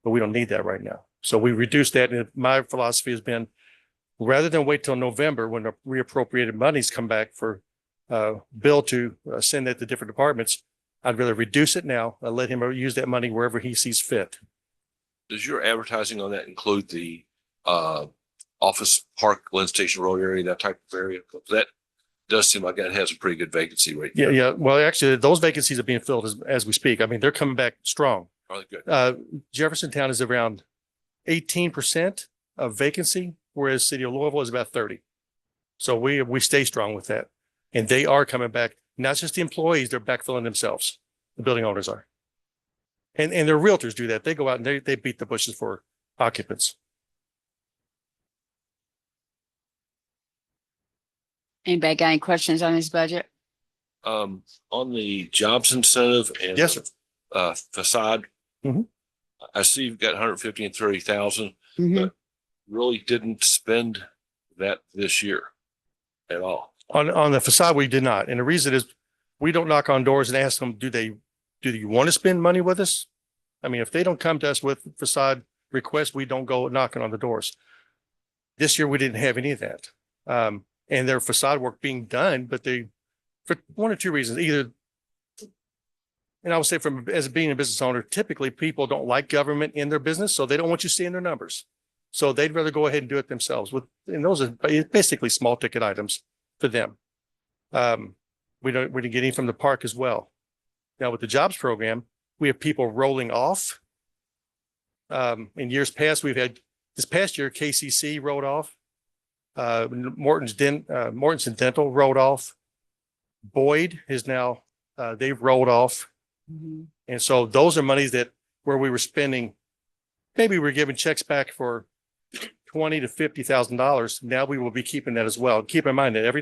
but we don't need that right now. So we reduced that. And my philosophy has been, rather than wait till November when the reappropriated monies come back for Bill to send that to different departments, I'd rather reduce it now and let him use that money wherever he sees fit. Does your advertising on that include the office park, Lynn Station Road area, that type of area? That does seem like that has a pretty good vacancy rate. Yeah, yeah. Well, actually, those vacancies are being filled as we speak. I mean, they're coming back strong. Are they good? Jeffersontown is around 18% of vacancy, whereas City of Louisville is about 30. So we stay strong with that. And they are coming back, not just the employees, they're backfilling themselves. The building owners are. And their realtors do that. They go out and they beat the bushes for occupants. Anybody got any questions on his budget? On the jobs incentive and Yes, sir. Facade. Mhm. I see you've got 150 and 30,000, Mhm. but really didn't spend that this year at all. On the facade, we did not. And the reason is we don't knock on doors and ask them, do you want to spend money with us? I mean, if they don't come to us with facade requests, we don't go knocking on the doors. This year, we didn't have any of that. And their facade work being done, but for one or two reasons, either, and I would say as being a business owner, typically people don't like government in their business, so they don't want you seeing their numbers. So they'd rather go ahead and do it themselves and those are basically small ticket items for them. We didn't get any from the park as well. Now with the jobs program, we have people rolling off In years past, we've had, this past year, KCC rolled off. Mortensen Dental rolled off. Boyd is now, they've rolled off. And so those are monies that where we were spending, maybe we're giving checks back for $20,000 to $50,000. Now we will be keeping that as well. Keep in mind that every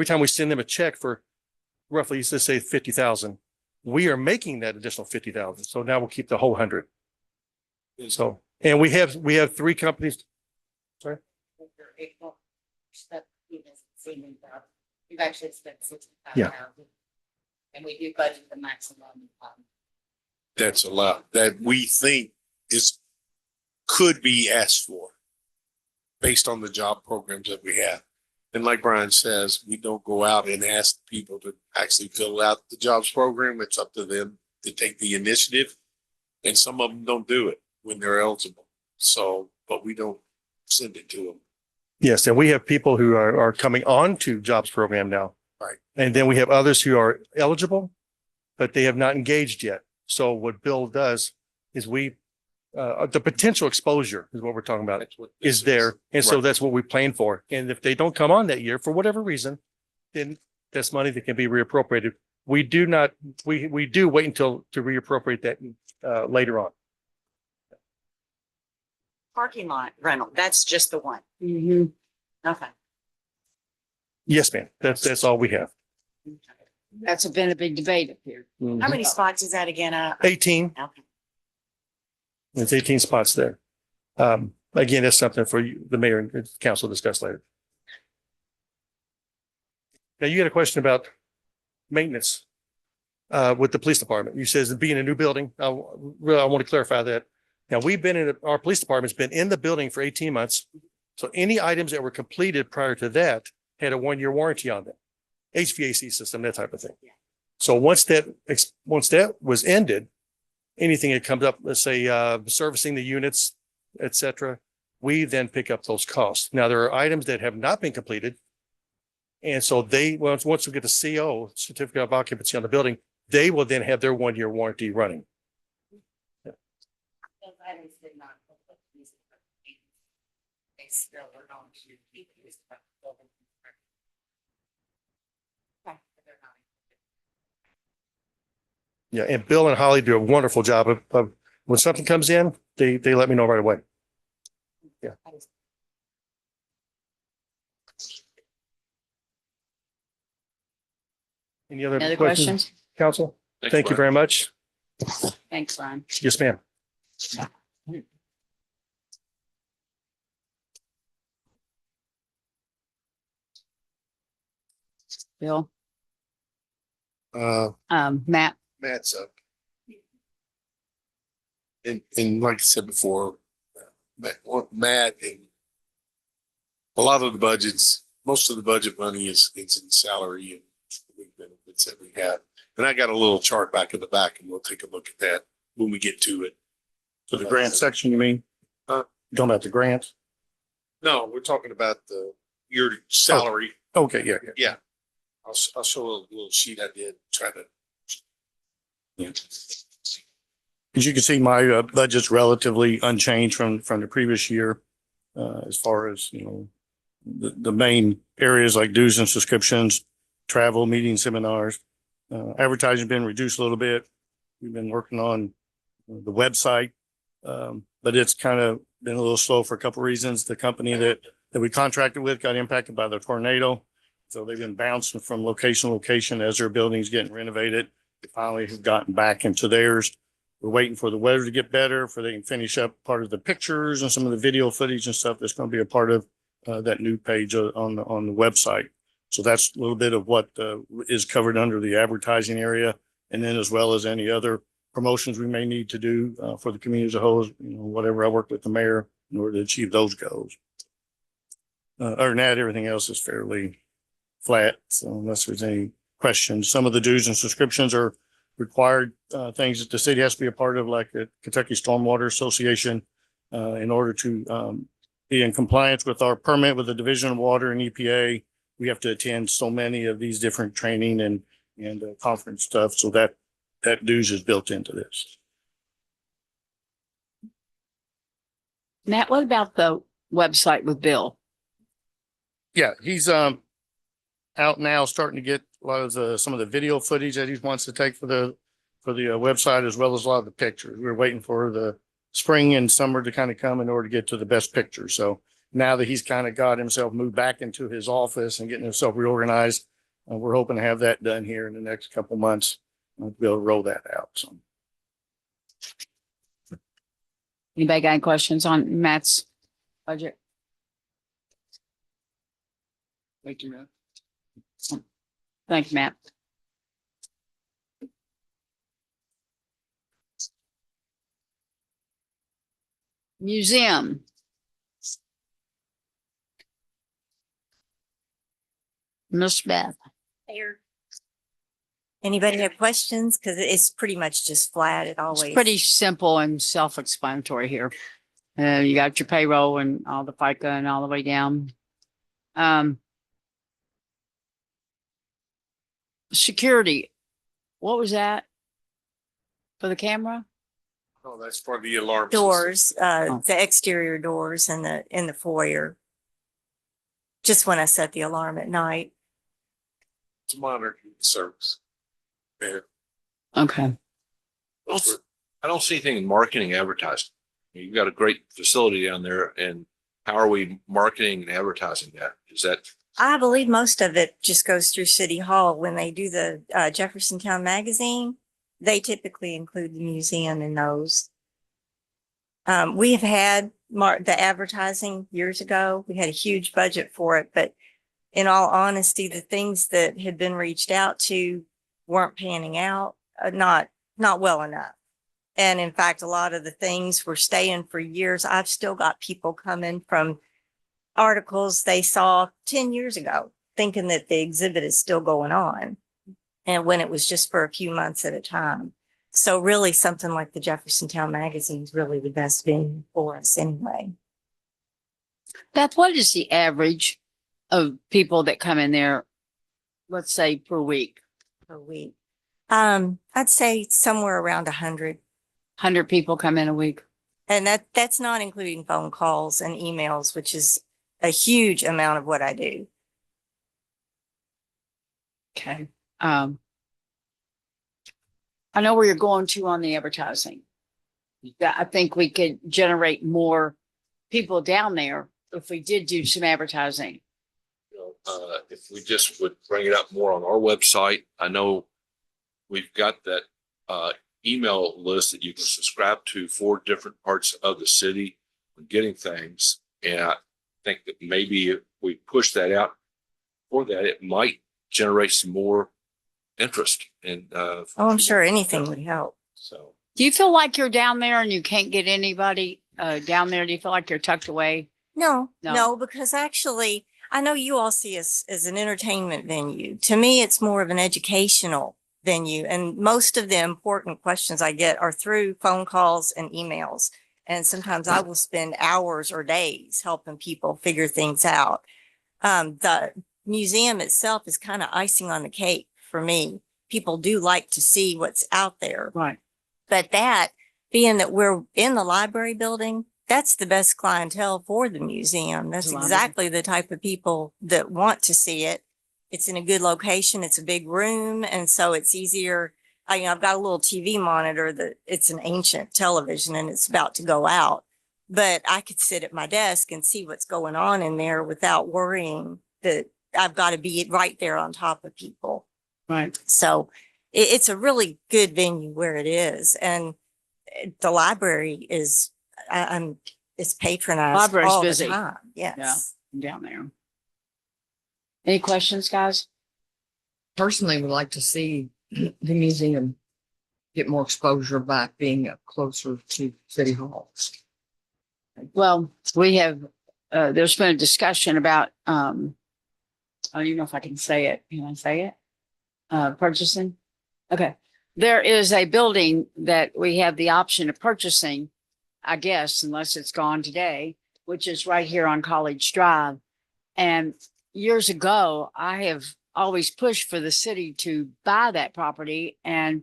time we send them a check for roughly, let's say 50,000, we are making that additional 50,000. So now we'll keep the whole 100. So, and we have 3 companies. Sorry. We've actually spent Yeah. $65,000. And we do budget the maximum. That's a lot that we think could be asked for based on the job programs that we have. And like Brian says, we don't go out and ask people to actually fill out the jobs program. It's up to them to take the initiative. And some of them don't do it when they're eligible. So, but we don't send it to them. Yes, and we have people who are coming on to jobs program now. Right. And then we have others who are eligible, but they have not engaged yet. So what Bill does is the potential exposure is what we're talking about is there. And so Right. that's what we plan for. And if they don't come on that year for whatever reason, then that's money that can be reappropriated. We do wait until to reappropriate that later on. Parking lot rental, that's just the one. Okay. Yes, ma'am. That's all we have. That's been a big debate up here. How many spots is that again? 18. Okay. It's 18 spots there. Again, that's something for you, the mayor and council to discuss later. Now you had a question about maintenance with the police department. You says being a new building. I want to clarify that. Now our police department's been in the building for 18 months. So any items that were completed prior to that had a 1-year warranty on them. HVAC system, that type of thing. So once that was ended, anything that comes up, let's say, servicing the units, et cetera, we then pick up those costs. Now, there are items that have not been completed. And so once we get the CO, certificate of occupancy on the building, they will then have their 1-year warranty running. Those items did not. They still were going to keep these. Yeah, and Bill and Holly do a wonderful job of when something comes in, they let me know right away. Yeah. Any other Other questions, questions? council? Thanks, Thank you Brian. very much. Thanks, Ron. Yes, ma'am. Bill, Uh, Matt, Matt's up. And like I said before, Matt and a lot of the budgets, most of the budget money is in salary and benefits that we have. And I got a little chart back in the back and we'll take a look at that when we get to it. So the grant section, you mean? Don't have the grant? No, we're talking about your salary. Okay, yeah. Yeah. I'll show a little sheet I did, try to. As you can see, my budget's relatively unchanged from the previous year. As far as, the main areas like dues and subscriptions, travel, meetings, seminars. Advertising been reduced a little bit. We've been working on the website. But it's kind of been a little slow for a couple of reasons. The company that we contracted with got impacted by the tornado. So they've been bouncing from location to location as their building's getting renovated. They finally have gotten back into theirs. We're waiting for the weather to get better for they can finish up part of the pictures and some of the video footage and stuff that's going to be a part of that new page on the website. So that's a little bit of what is covered under the advertising area. And then as well as any other promotions we may need to do for the community as a whole, whatever I work with the mayor in order to achieve those goals. Other than that, everything else is fairly flat. So unless there's any questions, some of the dues and subscriptions are required things that the city has to be a part of, like the Kentucky Stormwater Association, in order to be in compliance with our permit with the Division of Water and EPA. We have to attend so many of these different training and conference stuff. So that dues is built into this. Matt, what about the website with Bill? Yeah, he's out now starting to get a lot of some of the video footage that he wants to take for the website, as well as a lot of the pictures. We're waiting for the spring and summer to kind of come in order to get to the best pictures. So now that he's kind of got himself moved back into his office and getting himself reorganized, we're hoping to have that done here in the next couple months. To be able to roll that out. So Anybody got any questions on Matt's budget? thank you, man. Thank you, Matt. Museum. Miss Beth. There. Anybody have questions? Because it's pretty much just flat. It always. It's pretty simple and self-explanatory here. You got your payroll and all the FICA and all the way down. Security, what was that? For the camera? Oh, that's for the alarm. system. Doors, Oh. the exterior doors in the foyer. Just when I set the alarm at night. It's monitoring service. There. Okay. I don't see anything in marketing advertising. You've got a great facility down there, and how are we marketing and advertising that? Is that, I believe most of it just goes through City Hall. When they do the Jeffersontown magazine, they typically include the museum in those. We have had the advertising years ago. We had a huge budget for it, but in all honesty, the things that had been reached out to weren't panning out, not well enough. And in fact, a lot of the things were staying for years. I've still got people coming from articles they saw 10 years ago, thinking that the exhibit is still going on. And when it was just for a few months at a time. So really something like the Jeffersontown magazine is really the best venue for us anyway. Beth, what is the average of people that come in there, let's say per week? Per week. I'd say somewhere around 100. 100 people come in a week. And that's not including phone calls and emails, which is a huge amount of what I do. Okay. I know where you're going to on the advertising. I think we could generate more people down there if we did do some advertising. if we just would bring it up more on our website? I know we've got that email list that you can subscribe to for different parts of the city and getting things. And I think that maybe if we push that out for that, it might generate some more interest. And Oh, I'm sure anything would help. so. Do you feel like you're down there and you can't get anybody down there? Do you feel like you're tucked away? No, No. no, because actually, I know you all see us as an entertainment venue. To me, it's more of an educational venue. And most of the important questions I get are through phone calls and emails. And sometimes I will spend hours or days helping people figure things out. The museum itself is kind of icing on the cake for me. People do like to see what's out there. Right. But that, being that we're in the library building, that's the best clientele for the museum. That's The library. exactly the type of people that want to see it. It's in a good location. It's a big room. And so it's easier. I've got a little TV monitor that it's an ancient television and it's about to go out, but I could sit at my desk and see what's going on in there without worrying that I've got to be right there on top of people. Right. So it's a really good venue where it is. And the library is, it's patronized Library's all busy. the time. Yes. Down there. Any questions, guys? Personally would like to see the museum get more exposure by being closer to City Hall. Well, we have, there's been a discussion about, I don't even know if I can say it. Can I say it? Purchasing? Okay. There is a building that we have the option of purchasing, I guess, unless it's gone today, which is right here on College Drive. And years ago, I have always pushed for the city to buy that property. And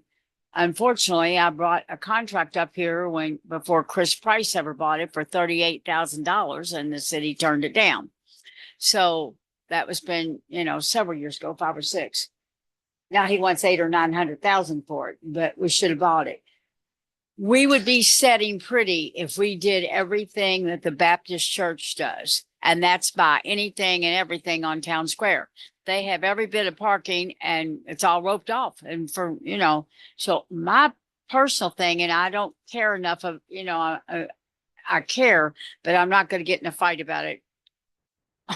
unfortunately, I brought a contract up here before Chris Price ever bought it for $38,000 and the city turned it down. So that was been, several years ago, 5 or 6. Now he wants 800,000 or 900,000 for it, but we should have bought it. We would be setting pretty if we did everything that the Baptist church does. And that's by anything and everything on Town Square. They have every bit of parking and it's all roped off. And so my personal thing, and I don't care enough of, I care, but I'm not going to get in a fight about it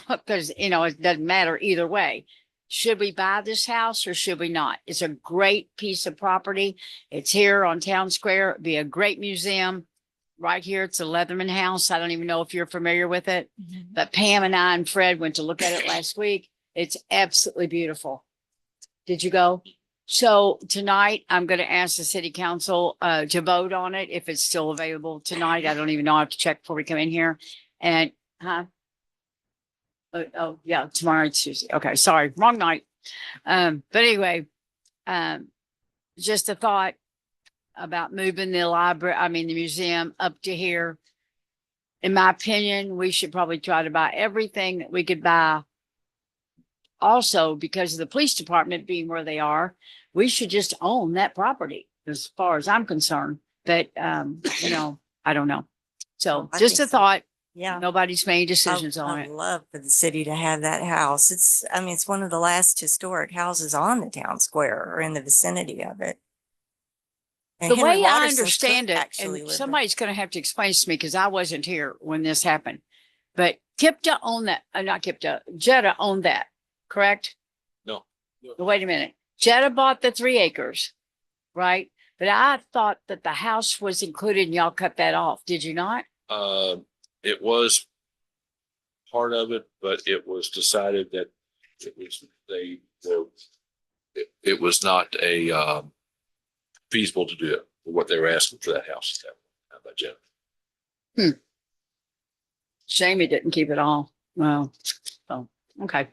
because, it doesn't matter either way. Should we buy this house or should we not? It's a great piece of property. It's here on Town Square. It'd be a great museum. Right here, it's a Leatherman House. I don't even know if you're familiar with it, but Pam and I and Fred went to look at it last week. It's absolutely beautiful. Did you go? So tonight, I'm going to ask the city council to vote on it if it's still available tonight. I don't even know. I have to check before we come in here. And, oh yeah, tomorrow it's Tuesday. Okay, sorry, wrong night. But anyway, just a thought about moving the museum up to here. In my opinion, we should probably try to buy everything that we could buy. Also, because of the police department being where they are, we should just own that property as far as I'm concerned. But, I don't know. So I just think a so. thought. Yeah. Nobody's made decisions on I'd it. love for the city to have that house. It's one of the last historic houses on the town square or in the vicinity of it. And The Henry way I Watterson's understand cook it, actually and lived there. somebody's going to have to explain this to me because I wasn't here when this happened. But Kipta owned that, not Kipta, Jetta owned that, correct? No. Wait a minute. Jetta bought the 3 acres, right? But I thought that the house was included and y'all cut that off. Did you not? It was part of it, but it was decided that it was not feasible to do it for what they were asking for that house. How about Jeff? Shame he didn't keep it all. Well, so, okay.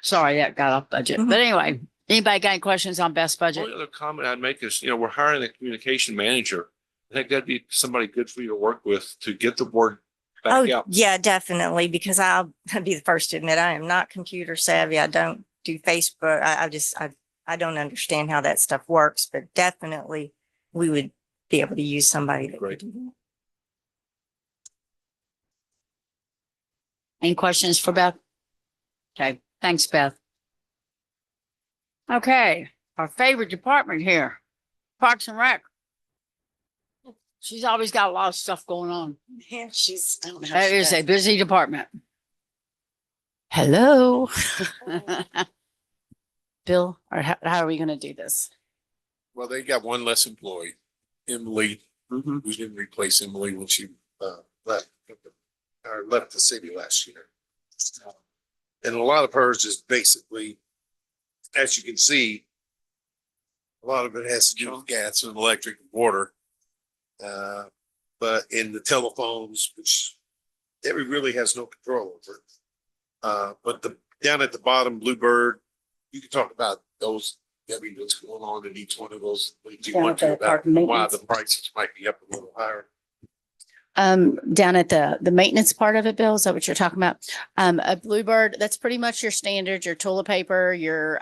Sorry, that got off budget. Mhm. But anyway, anybody got any questions on best The budget? only other comment I'd make is, we're hiring a communication manager. I think that'd be somebody good for you to work with to get the word back Oh, out. yeah, definitely, because I'll be the first to admit I am not computer savvy. I don't do Facebook. I don't understand how that stuff works, but definitely we would be able to use somebody that could Great. do that. Any questions for Beth? Okay, thanks, Beth. Okay, our favorite department here, Parks and Rec. She's always got a lot of stuff going on. Yeah, I don't know how That she is does a busy department. Hello. Bill, or how are we going to do this? Well, they got one less employee, Emily, Mhm. who's going to replace Emily when she left the city last year. And a lot of hers is basically, as you can see, a lot of it has to do with gas and electric and water. But in the telephones, which Debbie really has no control over. But down at the bottom, Bluebird, you can talk about those, Debbie, what's going on in each one of those. If you Down want at the to, about park why maintenance. the prices might be up a little higher. Down at the maintenance part of it, Bill, is that what you're talking about? A Bluebird, that's pretty much your standard, your toilet paper, your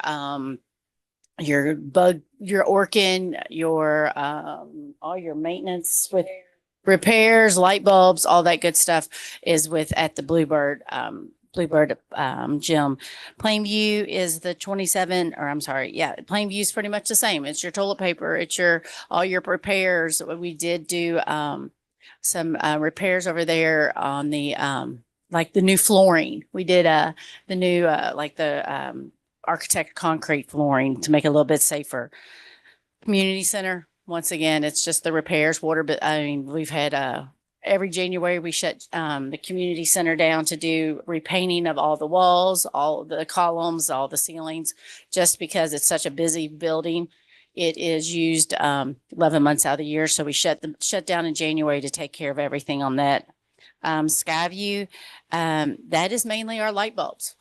bug, your Orkin, all your maintenance with repairs, light bulbs, all that good stuff is at the Bluebird gym. Plainview is the 27, or I'm sorry. Yeah. Plainview is pretty much the same. It's your toilet paper. It's all your repairs. We did do, some repairs over there on the like the new flooring. We did the new architect concrete flooring to make it a little bit safer. Community center, once again, it's just the repairs, water, but I mean, we've had every January we shut the community center down to do repainting of all the walls, all the columns, all the ceilings, just because it's such a busy building. It is used 11 months out of the year. So we shut down in January to take care of everything on that. Skyview, that is mainly our light bulbs.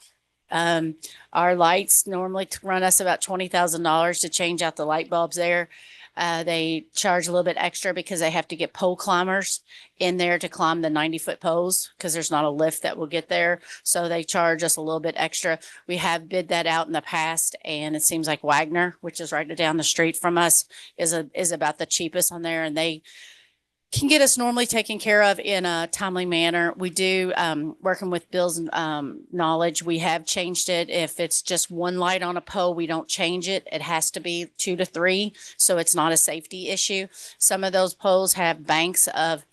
Our lights normally run us about $20,000 to change out the light bulbs there. They charge a little bit extra because they have to get pole climbers in there to climb the 90-foot poles because there's not a lift that will get there. So they charge us a little bit extra. We have bid that out in the past, and it seems like Wagner, which is right down the street from us, is about the cheapest on there, and they can get us normally taken care of in a timely manner. We do, working with Bill's knowledge, we have changed it. If it's just one light on a pole, we don't change it. It has to be 2 to 3, so it's not a safety issue. Some of those poles have banks of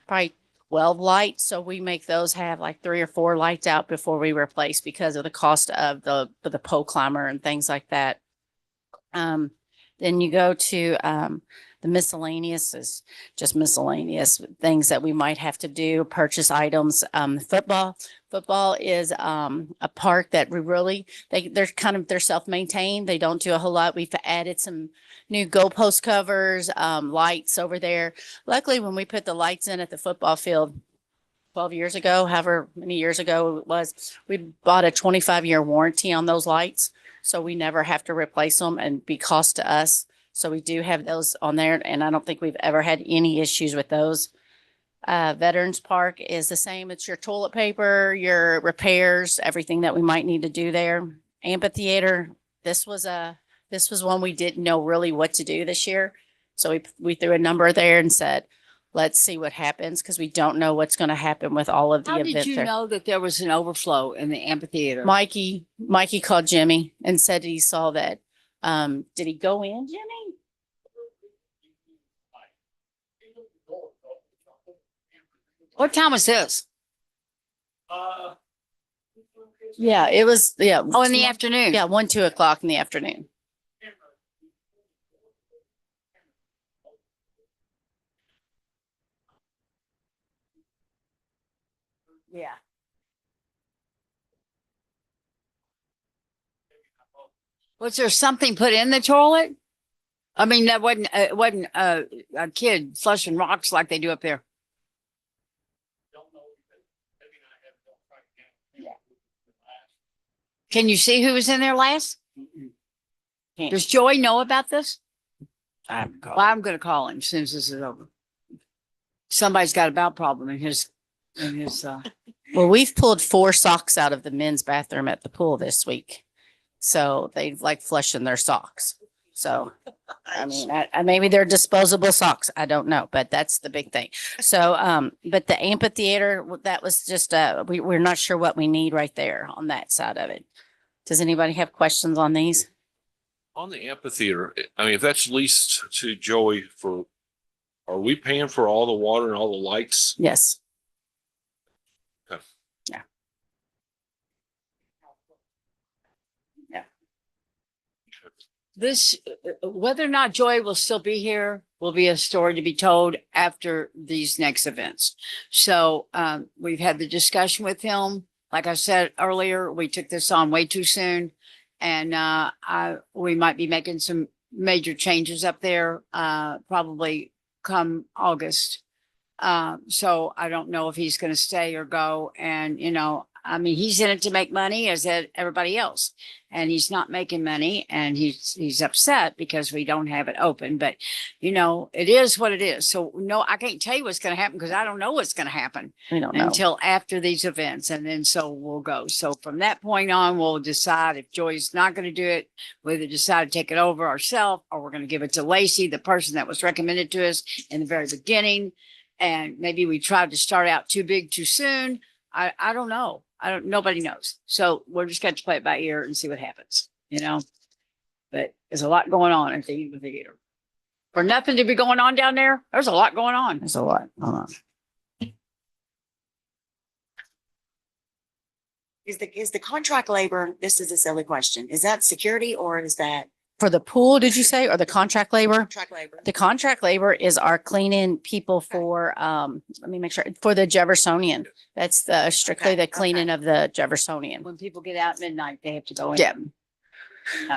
probably 12 lights, so we make those have like 3 or 4 lights out before we replace because of the cost of the pole climber and things like that. Then you go to the miscellaneous is just miscellaneous things that we might have to do, purchase items. Football is a park that we really, they're self-maintained. They don't do a whole lot. We've added some new goalpost covers, lights over there. Luckily, when we put the lights in at the football field 12 years ago, however many years ago it was, we bought a 25-year warranty on those lights. So we never have to replace them and be cost to us. So we do have those on there, and I don't think we've ever had any issues with those. Veterans Park is the same. It's your toilet paper, your repairs, everything that we might need to do there. Amphitheater, this was one we didn't know really what to do this year. So we threw a number there and said, let's see what happens, because we don't know what's going to happen with all of the How events. did you know that there was an overflow in the amphitheater? Mikey called Jimmy and said he saw that. Did he go in, Jimmy? What time was this? Yeah, it was, yeah. Oh, in the afternoon? Yeah, 1, 2 o'clock in the afternoon. Yeah. Was there something put in the toilet? I mean, that wasn't a kid flushing rocks like they do up there. Can you see who was in there last? Does Joy know about this? Well, I'm going to call him as soon as this is over. Somebody's got a bowel problem in his. Well, we've pulled 4 socks out of the men's bathroom at the pool this week. So they like flushing their socks. So, I mean, maybe they're disposable socks. I don't know, but that's the big thing. So, but the amphitheater, that was just, we're not sure what we need right there on that side of it. Does anybody have questions on these? On the amphitheater, I mean, if that's leased to Joey are we paying for all the water and all the lights? Yes. Okay. Yeah. This, whether or not Joy will still be here, will be a story to be told after these next events. So we've had the discussion with him. Like I said earlier, we took this on way too soon, and we might be making some major changes up there, probably come August. So I don't know if he's going to stay or go. And, I mean, he's in it to make money as everybody else, and he's not making money, and he's upset because we don't have it open, but it is what it is. So no, I can't tell you what's going to happen because I don't know what's going to happen We don't know. until after these events. And then so we'll go. So from that point on, we'll decide if Joy's not going to do it, we either decide to take it over ourselves, or we're going to give it to Lacey, the person that was recommended to us in the very beginning. And maybe we tried to start out too big too soon. I don't know. Nobody knows. So we're just going to play it by ear and see what happens, but there's a lot going on at the amphitheater. For nothing to be going on down there, there's a lot going on. There's a lot going on. Is the contract labor, this is a silly question, is that security or is that For the pool, did you say, or the contract labor? contract labor? The contract labor is our cleaning people for, let me make sure, for the Jeffersonian. That's strictly the cleaning of the Jeffersonian. When people get out at midnight, they have to go in. Yeah.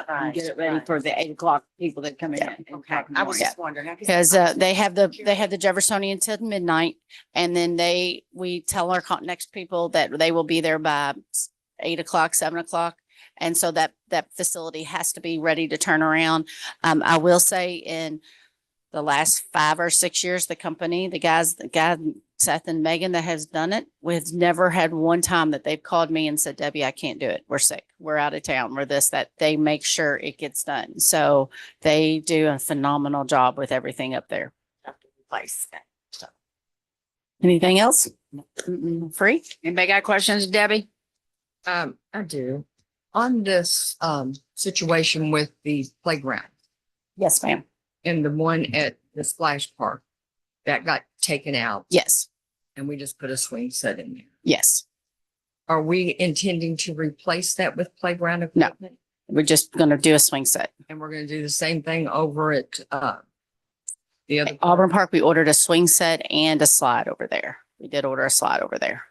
And get it ready for the 8 o'clock people that come in. and pack in the I was morning. just wondering. Because they have the Jeffersonian till midnight, and then we tell our next people that they will be there by 8 o'clock, 7 o'clock. And so that facility has to be ready to turn around. I will say in the last 5 or 6 years, the company, the guy, Seth and Megan that has done it, we've never had one time that they've called me and said, Debbie, I can't do it. We're sick. We're out of town. We're this, that. They make sure it gets done. So they do a phenomenal job with everything up there. Place. Anything else? Free? Anybody got questions, Debbie? I do. On this, situation with the playground Yes, ma'am. and the one at the splash park that got taken out Yes. and we just put a swing set in there. Yes. Are we intending to replace that with playground No. equipment? We're just going to do a swing set. And we're gonna do the same thing over at, the other. Auburn Park, we ordered a swing set and a slide over there. We did order a slide over there.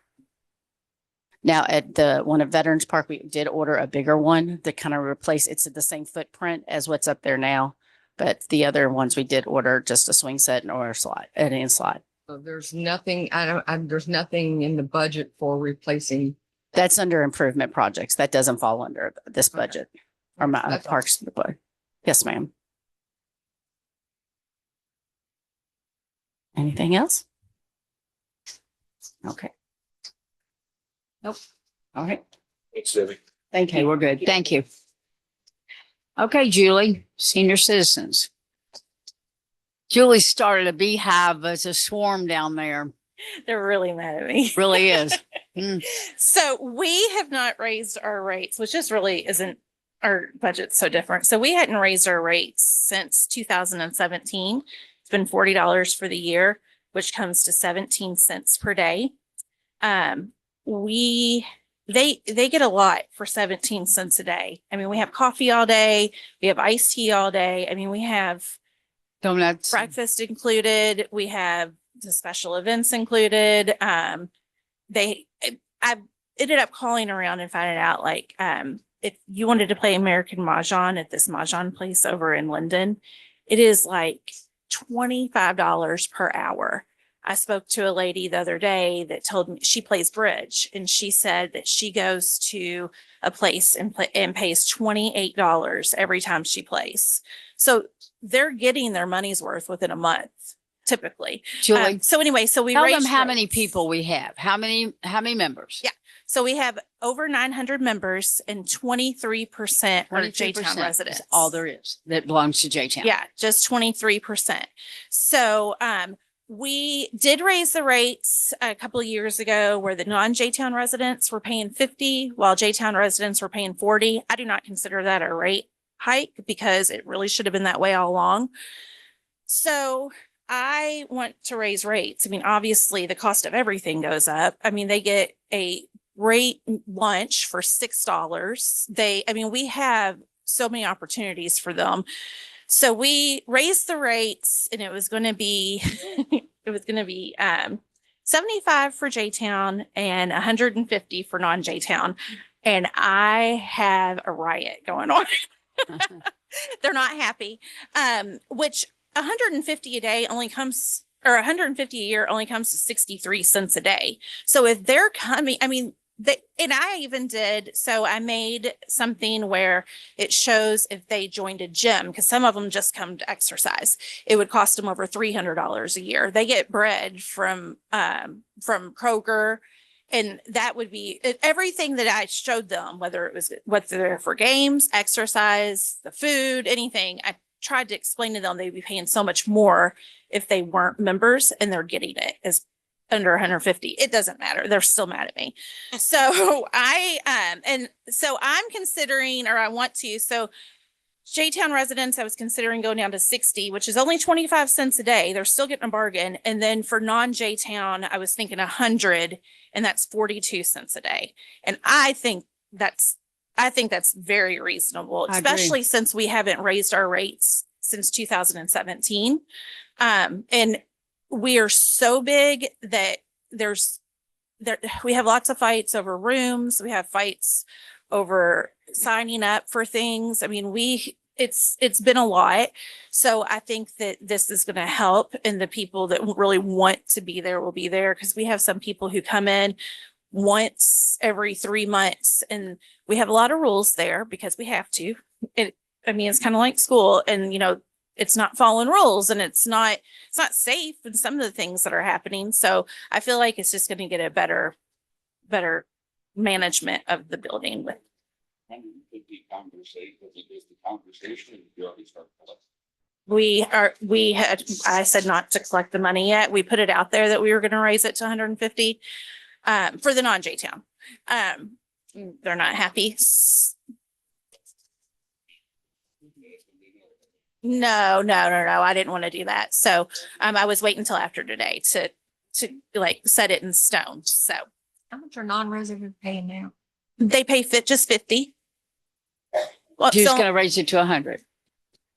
Now at the one at Veterans Park, we did order a bigger one to kind of replace, it's the same footprint as what's up there now. But the other ones, we did order just a swing set and or a slide, and slide. So there's nothing, there's nothing in the budget for replacing. That's under improvement projects. That doesn't fall under this budget or my That's all. parks. But yes, ma'am. Anything else? Okay. Nope. All right. Thanks, Debbie. Thank Okay, you. we're good. Thank you. Okay, Julie, senior citizens. Julie started a beehive as a swarm down there. They're really mad at me. Really is. Mm. So we have not raised our rates, which just really isn't our budget's so different. So we hadn't raised our rates since 2017. It's been $40 for the year, which comes to 17 cents per day. They get a lot for 17 cents a day. I mean, we have coffee all day, we have iced tea all day. I mean, we have Donuts. breakfast included, we have the special events included. I ended up calling around and finding out like if you wanted to play American Mahjong at this Mahjong place over in Linden, it is like $25 per hour. I spoke to a lady the other day that told me she plays bridge, and she said that she goes to a place and pays $28 every time she plays. So they're getting their money's worth within a month, typically. Julie, So anyway, so we tell them raised how many rates. people we have. How many members? Yeah. So we have over 900 members and 23% are 23% J-Town is residents. all there is that belongs to J-Town. Yeah, just 23%. So we did raise the rates a couple of years ago where the non-J-Town residents were paying 50 while J-Town residents were paying 40. I do not consider that a rate hike because it really should have been that way all along. So I want to raise rates. I mean, obviously the cost of everything goes up. I mean, they get a great lunch for $6. We have so many opportunities for them. So we raised the rates and it was going to be, 75 for J-Town and 150 for non-J-Town. And I have a riot going on. They're not happy. Which 150 a day only comes, or 150 a year only comes to 63 cents a day. So if they're coming, and I even did, so I made something where it shows if they joined a gym, because some of them just come to exercise. It would cost them over $300 a year. They get bread from Kroger, and that would be everything that I showed them, whether they're for games, exercise, the food, anything. I tried to explain to them they'd be paying so much more if they weren't members, and they're getting it as under 150. It doesn't matter. They're still mad at me. So I'm considering, or I want to, so J-Town residents, I was considering going down to 60, which is only 25 cents a day. They're still getting a bargain. And then for non-J-Town, I was thinking 100, and that's 42 cents a day. And I think that's very reasonable, I agree. especially since we haven't raised our rates since 2017. And we are so big that we have lots of fights over rooms. We have fights over signing up for things. I mean, it's been a lot. So I think that this is going to help, and the people that really want to be there will be there, because we have some people who come in once every 3 months, and we have a lot of rules there because we have to. It's kind of like school, and it's not following rules and it's not safe in some of the things that are happening. So I feel like it's just going to get a better management of the building with. I said not to collect the money yet. We put it out there that we were going to raise it to 150 for the non-J-Town. They're not happy. No. I didn't want to do that. So I was waiting until after today to like set it in stone. So How much are non-residents paying now? they pay just 50. Well, She's so gonna raise it to 100.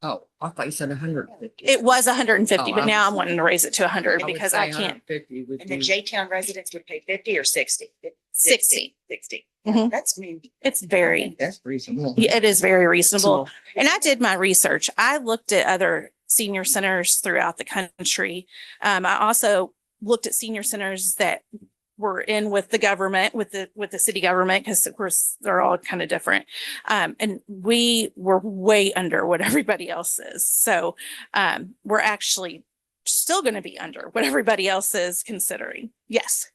Oh, I thought you said 150. it was 150, Oh, but I now was- I'm wanting to raise it to 100 I would because say I can't. 150 would And the be- J-Town residents would pay 50 or 60? 60. 60. Mhm. That's mean. It's very, That's reasonable. yeah, it is very reasonable. And I did my research. I looked at other senior centers throughout the country. I also looked at senior centers that were in with the government, with the city government, because of course they're all kind of different. And we were way under what everybody else is. So we're actually still going to be under what everybody else is considering. Yes.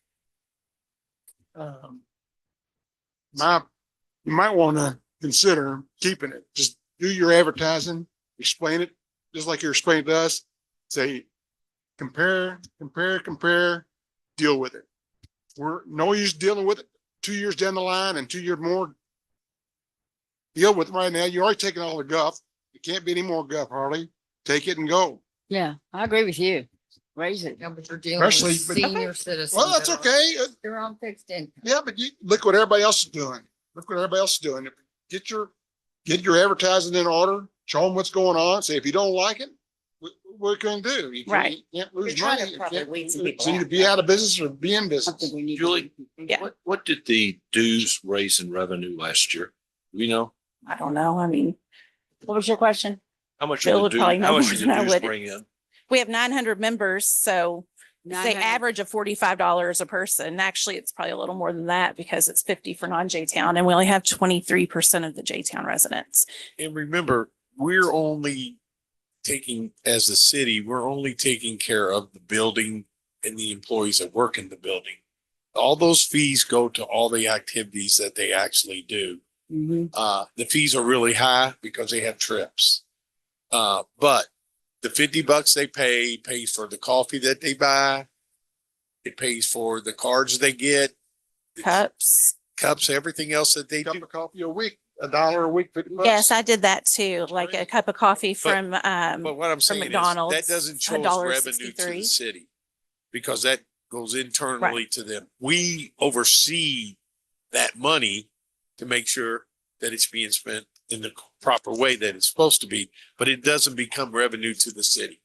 You might want to consider keeping it. Just do your advertising, explain it, just like you're explaining to us. Say, compare, deal with it. We're no use dealing with it 2 years down the line and 2 years more. Deal with it right now. You're already taking all the guff. It can't be any more guff, Harley. Take it and go. Yeah, I agree with you. Raise it. Yeah, but you're dealing with Especially- senior citizens. Well, that's that are- okay. They're on fixed income. Yeah, but you look what everybody else is doing. Look what everybody else is doing. Get your advertising in order. Show them what's going on. Say, if you don't like it, what can you do? You can't- Right. You can't lose You're trying to money. You probably can't- weed some people It's either out. be out of business or be in business. Something we need. to- Julie, Yeah. what did the dues raise in revenue last year? Do we know? I don't know. I mean, what was your question? How much Bill did the would dues, probably know how much more did than I the dues would. bring in? We have 900 members, so they 900. average of $45 a person. Actually, it's probably a little more than that because it's 50 for non-J-Town and we only have 23% of the J-Town residents. And remember, we're only taking, as a city, we're only taking care of the building and the employees that work in the building. All those fees go to all the activities that they actually do. Mhm. The fees are really high because they have trips. But the $50 they pay pays for the coffee that they buy. It pays for the cards they get, Cups. everything else that they Cup do. of coffee a week, $1 a week, $50. Yes, I did that too, like a cup of coffee from, But what I'm saying is McDonald's, that doesn't show us revenue to $1.63. the city because that goes internally to them. We oversee that money to make sure that it's being spent in the proper way that it's supposed to be, but it doesn't become revenue to the city.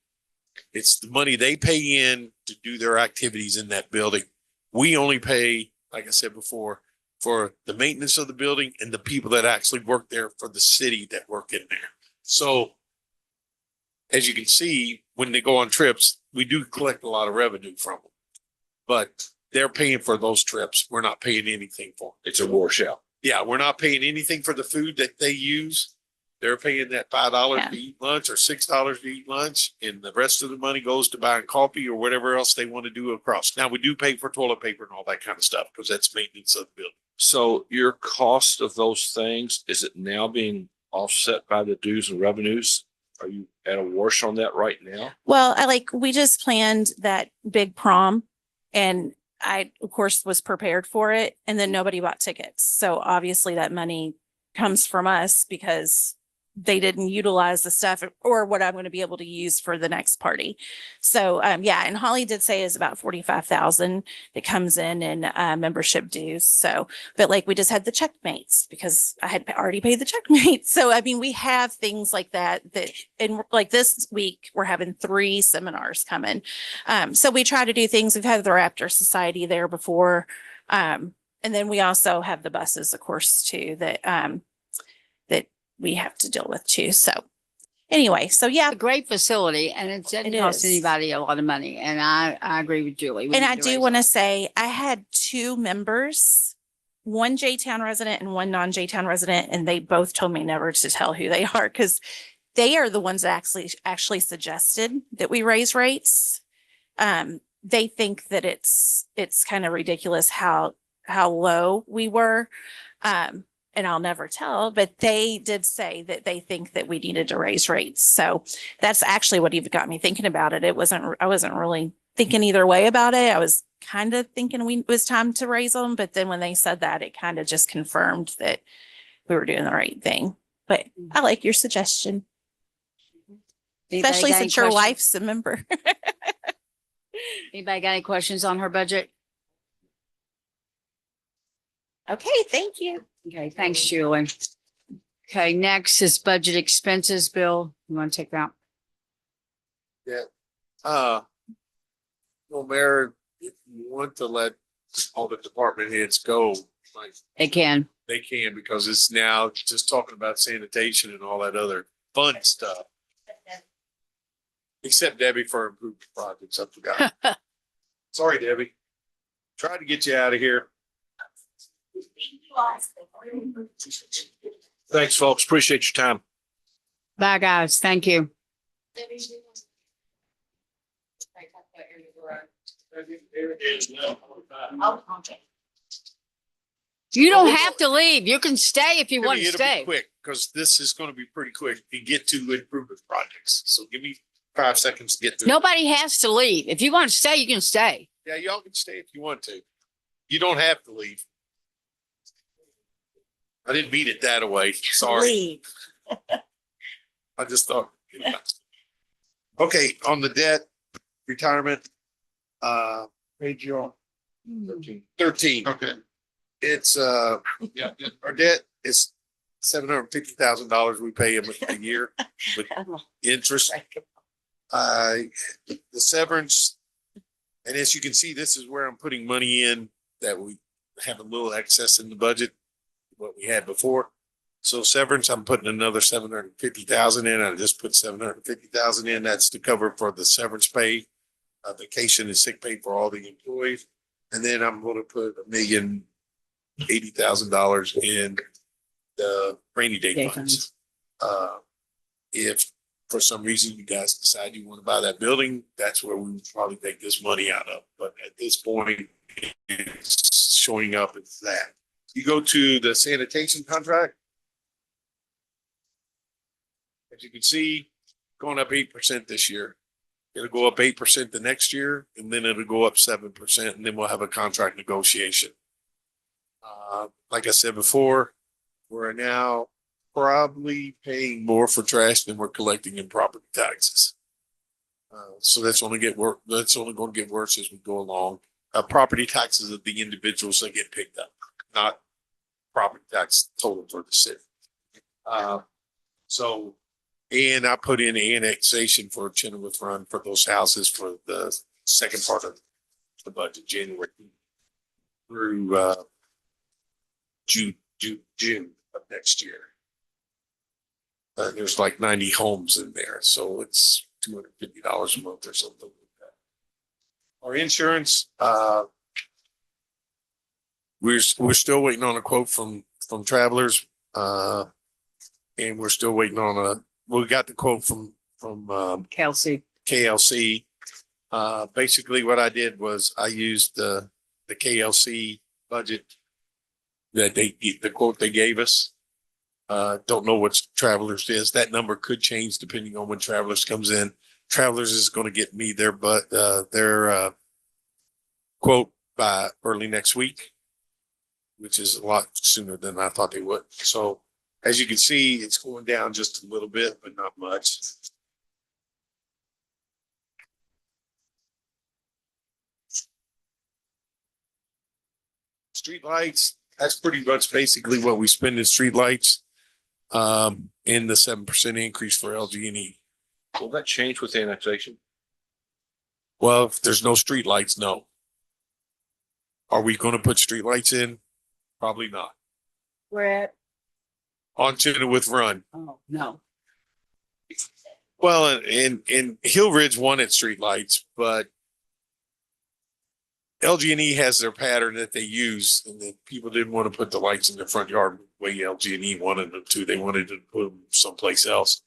It's the money they pay in to do their activities in that building. We only pay, like I said before, for the maintenance of the building and the people that actually work there for the city that work in there. So as you can see, when they go on trips, we do collect a lot of revenue from them, but they're paying for those trips. We're not paying anything for them. It's a washout. Yeah, we're not paying anything for the food that they use. They're paying that $5 Yeah. to eat lunch or $6 to eat lunch, and the rest of the money goes to buying coffee or whatever else they want to do across. Now, we do pay for toilet paper and all that kind of stuff because that's maintenance of the building. So your cost of those things, is it now being offset by the dues and revenues? Are you at a wash on that right now? Well, we just planned that big prom and I, of course, was prepared for it and then nobody bought tickets. So obviously that money comes from us because they didn't utilize the stuff or what I'm going to be able to use for the next party. So, yeah, and Holly did say is about 45,000 that comes in membership dues. So, but we just had the checkmates because I had already paid the checkmates. So, I mean, we have things like that, and this week we're having 3 seminars coming. So we try to do things. We've had the Raptor Society there before. And then we also have the buses, of course, too, that we have to deal with too. So anyway, so yeah. A great facility and it doesn't It cost is. anybody a lot of money. And I agree with Julie. We And need I to do raise want it. to say I had 2 members, one J-Town resident and one non-J-Town resident, and they both told me never to tell who they are because they are the ones that actually suggested that we raise rates. They think that it's kind of ridiculous how low we were. And I'll never tell, but they did say that they think that we needed to raise rates. So that's actually what even got me thinking about it. I wasn't really thinking either way about it. I was kind of thinking it was time to raise them, but then when they said that, it kind of just confirmed that we were doing the right thing. But I like your suggestion, especially since your wife's a member. Anybody got any questions on her budget? Okay, thank you. Okay, thanks, Julie. Okay, next is budget expenses. Bill, you want to take that? Yeah. Well, Mayor, if you want to let all the department heads go, like They can. they can, because it's now just talking about sanitation and all that other fun stuff. Except Debbie for improvement projects. I forgot. Sorry, Debbie. Tried to get you out of here. Thanks, folks. Appreciate your time. Bye, guys. Thank you. You don't have to leave. You can stay if you want to It'll stay. be quick, because this is going to be pretty quick. You get to improvement projects. So give me 5 seconds to get through. Nobody has to leave. If you want to stay, you can stay. Yeah, y'all can stay if you want to. You don't have to leave. I didn't mean it that way. Sorry. Leave. I just thought. Okay, on the debt, retirement, page you on. 13. Okay. It's, yeah, our debt is $750,000 we pay him a year with interest. The severance, and as you can see, this is where I'm putting money in that we have a little excess in the budget, what we had before. So severance, I'm putting another 750,000 in. I just put 750,000 in. That's to cover for the severance pay, vacation and sick pay for all the employees. And then I'm going to put $1,080,000 in the rainy day funds. If for some reason you guys decide you want to buy that building, that's where we would probably take this money out of. But at this point, it's showing up as that. You go to the sanitation contract. As you can see, going up 8% this year. It'll go up 8% the next year, and then it'll go up 7%, and then we'll have a contract negotiation. Like I said before, we're now probably paying more for trash than we're collecting in property taxes. So that's only going to get worse as we go along. Property taxes of the individuals that get picked up, not property tax total for the city. And I put in annexation for Chenoweth Run for those houses for the second part of the budget, January through June of next year. There's like 90 homes in there, so it's $250 a month or something like that. Our insurance, we're still waiting on a quote from Travelers, and we're still waiting on we got the quote from KLC. Basically what I did was I used the KLC budget that the quote they gave us. Don't know what Travelers is. That number could change depending on when Travelers comes in. Travelers is going to get me their quote by early next week, which is a lot sooner than I thought they would. So as you can see, it's going down just a little bit, but not much. Street lights, that's pretty much basically what we spend in street lights, in the 7% increase for LG&E. Will that change with annexation? Well, if there's no street lights, no. Are we going to put street lights in? Probably not. We're at. On Chenoweth Run. Oh, no. Well, in Hill Ridge wanted streetlights, but LG&E has their pattern that they use, and then people didn't want to put the lights in their front yard the way LG&E wanted them to. They wanted to put them someplace else.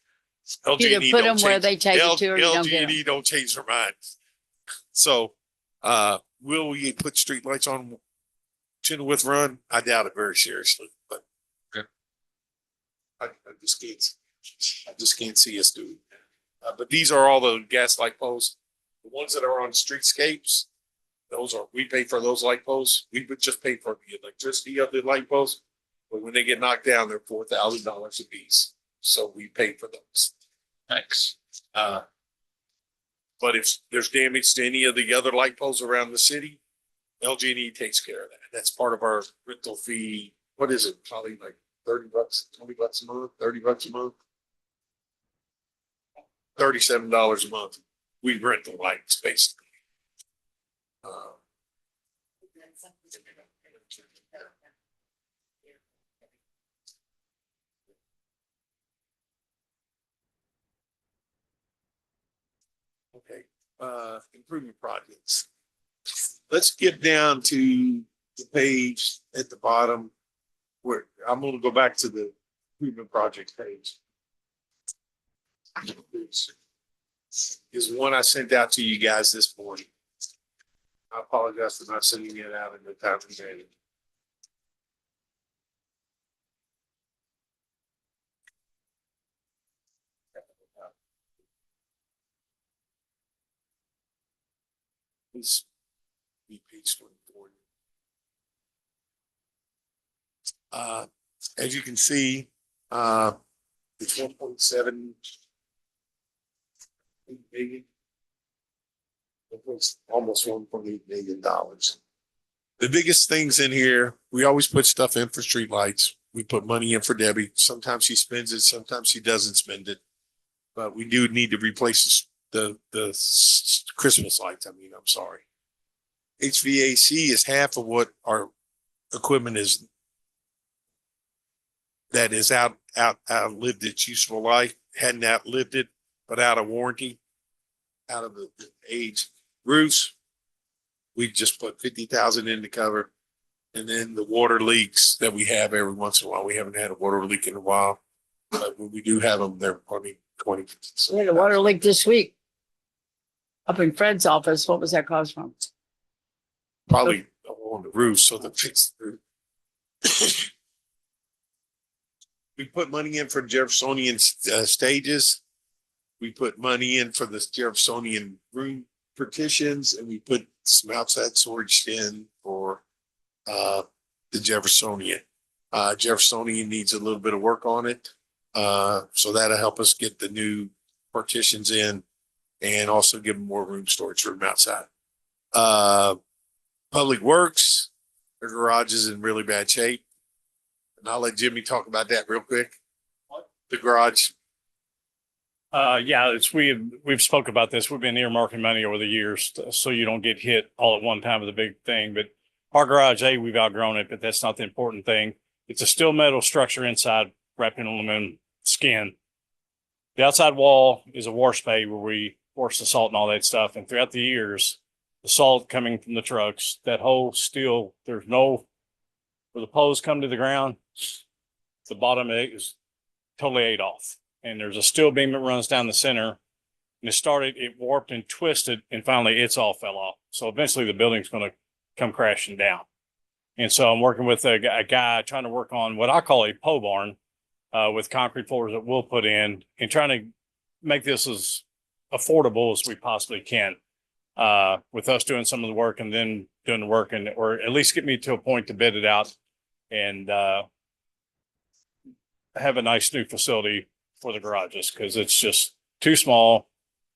Either LG&E put don't them where change- they take it to or you don't get 'em. LG&E don't change their minds. So, will we put streetlights on Chenoweth Run? I doubt it very seriously, but I just can't see us doing that. But these are all the gas light posts. The ones that are on streetscapes, we pay for those light posts. We would just pay for the electricity of the light posts. But when they get knocked down, they're $4,000 a piece. So we pay for those. Thanks. But if there's damage to any of the other light poles around the city, LG&E takes care of that. That's part of our rental fee. What is it? Probably like $30, $20 a month, $30 a month. $37 a month. We rent the lights basically. Okay, improvement projects. Let's get down to the page at the bottom where I'm gonna go back to the improvement project page. Is one I sent out to you guys this morning. I apologize for not sending it out in the time today. Please be page 24. As you can see, it's 1.7 million. It was almost $1.8 million. The biggest things in here, we always put stuff in for streetlights. We put money in for Debbie. Sometimes she spends it, sometimes she doesn't spend it. But we do need to replace the Christmas lights. I'm sorry. HVAC is half of what our equipment is that is outlived its useful life, hadn't outlived it, but out of warranty, out of the age. Roofs, we just put 50,000 in to cover. And then the water leaks that we have every once in a while. We haven't had a water leak in a while, but when we do have them, they're probably 20. We had a water leak this week up in Fred's office. What was that caused from? Probably on the roof, so the fix the roof. We put money in for Jeffersonian stages. We put money in for the Jeffersonian room partitions, and we put some outside storage in for the Jeffersonian. Jeffersonian needs a little bit of work on it. So that'll help us get the new partitions in and also give them more room storage room outside. Public Works, their garage is in really bad shape. And I'll let Jimmy talk about that real quick. The garage. Yeah, we've spoke about this. We've been earmarking money over the years so you don't get hit all at one time with a big thing. But our garage, we've outgrown it, but that's not the important thing. It's a steel metal structure inside wrapped in aluminum skin. The outside wall is a wash bay where we wash the salt and all that stuff. And throughout the years, the salt coming from the trucks, that whole steel, where the poles come to the ground, the bottom is totally ate off. And there's a steel beam that runs down the center. And it warped and twisted, and finally it's all fell off. So eventually the building's going to come crashing down. And so I'm working with a guy trying to work on what I call a pole barn with concrete floors that we'll put in, and trying to make this as affordable as we possibly can with us doing some of the work and then doing the work, or at least get me to a point to bid it out and have a nice new facility for the garages, because it's just too small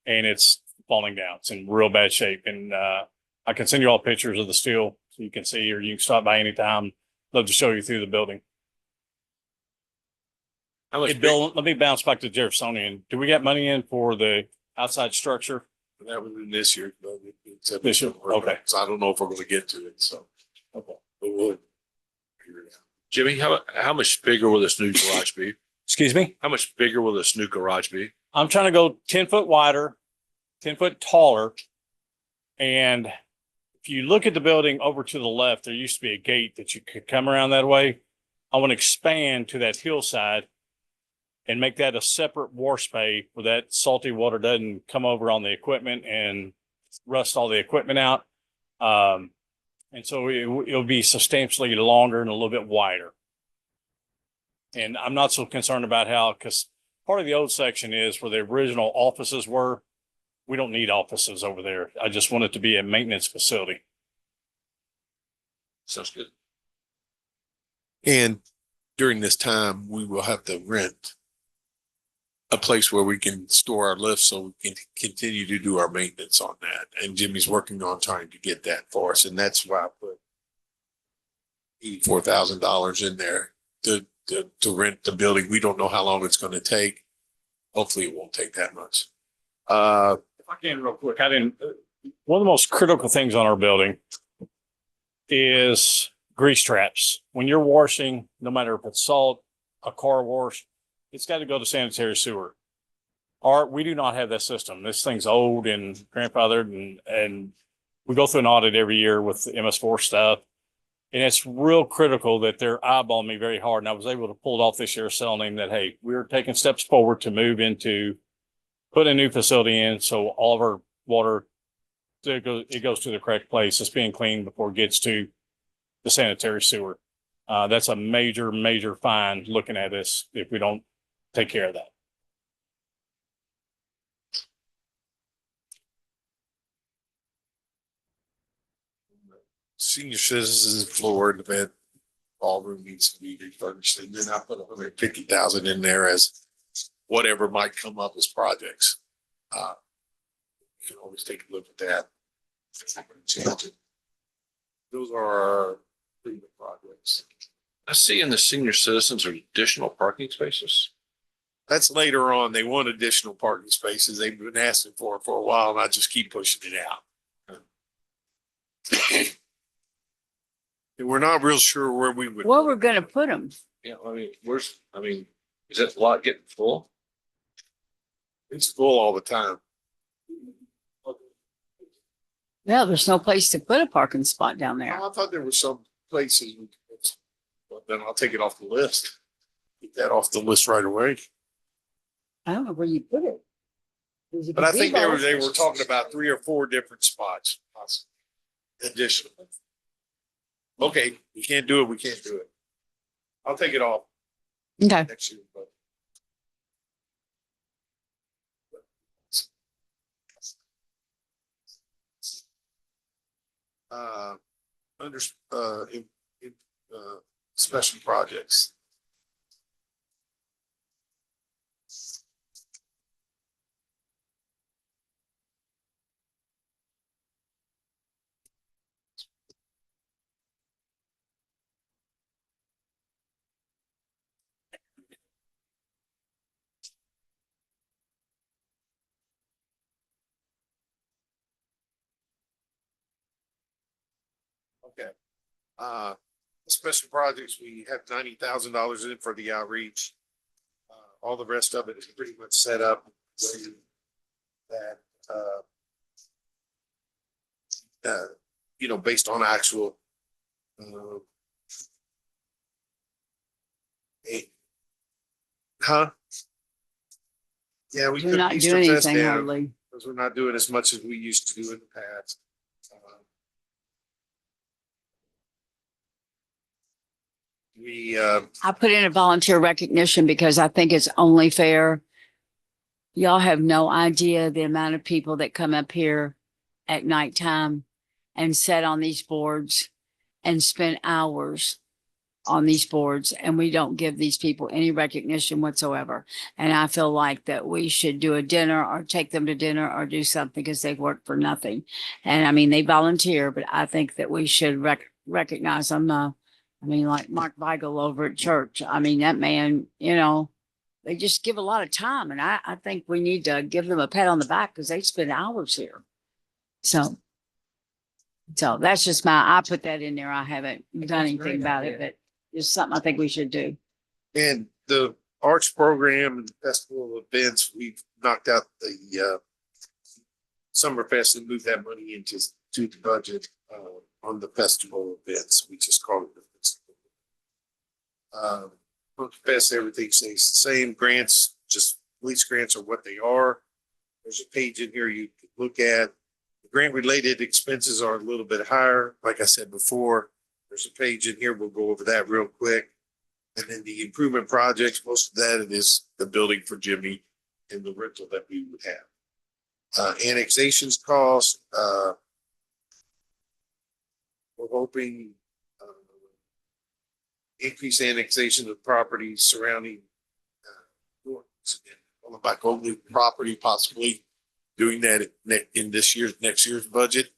and it's falling down. It's in real bad shape. And I can send you all pictures of the steel so you can see, or you can stop by anytime. Love to show you through the building. Hey, Bill, let me bounce back to Jeffersonian. Do we get money in for the outside structure? That was in this year. This year, okay. So I don't know if we're going to get to it. So, okay. But we'll figure it out. Jimmy, how much bigger will this new garage be? Excuse me? How much bigger will this new garage be? I'm trying to go 10 foot wider, 10 foot taller. And if you look at the building over to the left, there used to be a gate that you could come around that way. I want to expand to that hillside and make that a separate wash bay where that salty water doesn't come over on the equipment and rust all the equipment out. And so it'll be substantially longer and a little bit wider. And I'm not so concerned about how, because part of the old section is where the original offices were. We don't need offices over there. I just want it to be a maintenance facility. Sounds good. And during this time, we will have to rent a place where we can store our lifts so we can continue to do our maintenance on that. And Jimmy's working on trying to get that for us. And that's why I put $84,000 in there to rent the building. We don't know how long it's going to take. Hopefully it won't take that much. If I can real quick, one of the most critical things on our building is grease traps. When you're washing, no matter if it's salt, a car wash, it's got to go to sanitary sewer. We do not have that system. This thing's old and grandfathered, and we go through an audit every year with the MS4 stuff. And it's real critical that they're eyeballing me very hard. And I was able to pull it off this year, telling them that, hey, we're taking steps forward to move into put a new facility in. So all of our water, it goes to the correct place. It's being cleaned before it gets to the sanitary sewer. That's a major, major fine looking at this if we don't take care of that. Senior citizens floor in the bed ballroom needs to be refurbished. And then I put 150,000 in there as whatever might come up as projects. You can always take a look at that. Change it. Those are our previous projects. I see in the senior citizens are additional parking spaces. That's later on. They want additional parking spaces. They've been asking for it for a while, and I just keep pushing it out. And we're not real sure where we would. Where we're gonna put them. Yeah, is that lot getting full? It's full all the time. Yeah, there's no place to put a parking spot down there. I thought there were some places, but then I'll take it off the list. Get that off the list right away. I don't know where you put it. But I think they were talking about 3 or 4 different spots. Additional. Okay, we can't do it. We can't do it. I'll take it off Okay. next year. But under special projects. Okay. Special projects, we have $90,000 in for the outreach. All the rest of it is pretty much set up that, based on actual, Yeah, we We're could not piece doing the test anything down, hardly. because we're not doing as much as we used to do in the past. I put in a volunteer recognition because I think it's only fair. Y'all have no idea the amount of people that come up here at nighttime and sit on these boards and spend hours on these boards, and we don't give these people any recognition whatsoever. And I feel like that we should do a dinner or take them to dinner or do something because they've worked for nothing. And I mean, they volunteer, but I think that we should recognize them. Like Mark Weigel over at church. I mean, that man, they just give a lot of time. And I think we need to give them a pat on the back because they spend hours here. So that's just I put that in there. I haven't done anything about it, but it's something I think we should do. And the arts program and festival events, we've knocked out the Summerfest and moved that money into the budget on the festival events. We just call it the festival. For the best, everything stays the same. Grants, just police grants are what they are. There's a page in here you can look at. The grant related expenses are a little bit higher. Like I said before, there's a page in here. We'll go over that real quick. And then the improvement projects, most of that is the building for Jimmy and the rental that we would have. Annexations costs, we're hoping increased annexation of properties surrounding on the back only property, possibly doing that in next year's budget.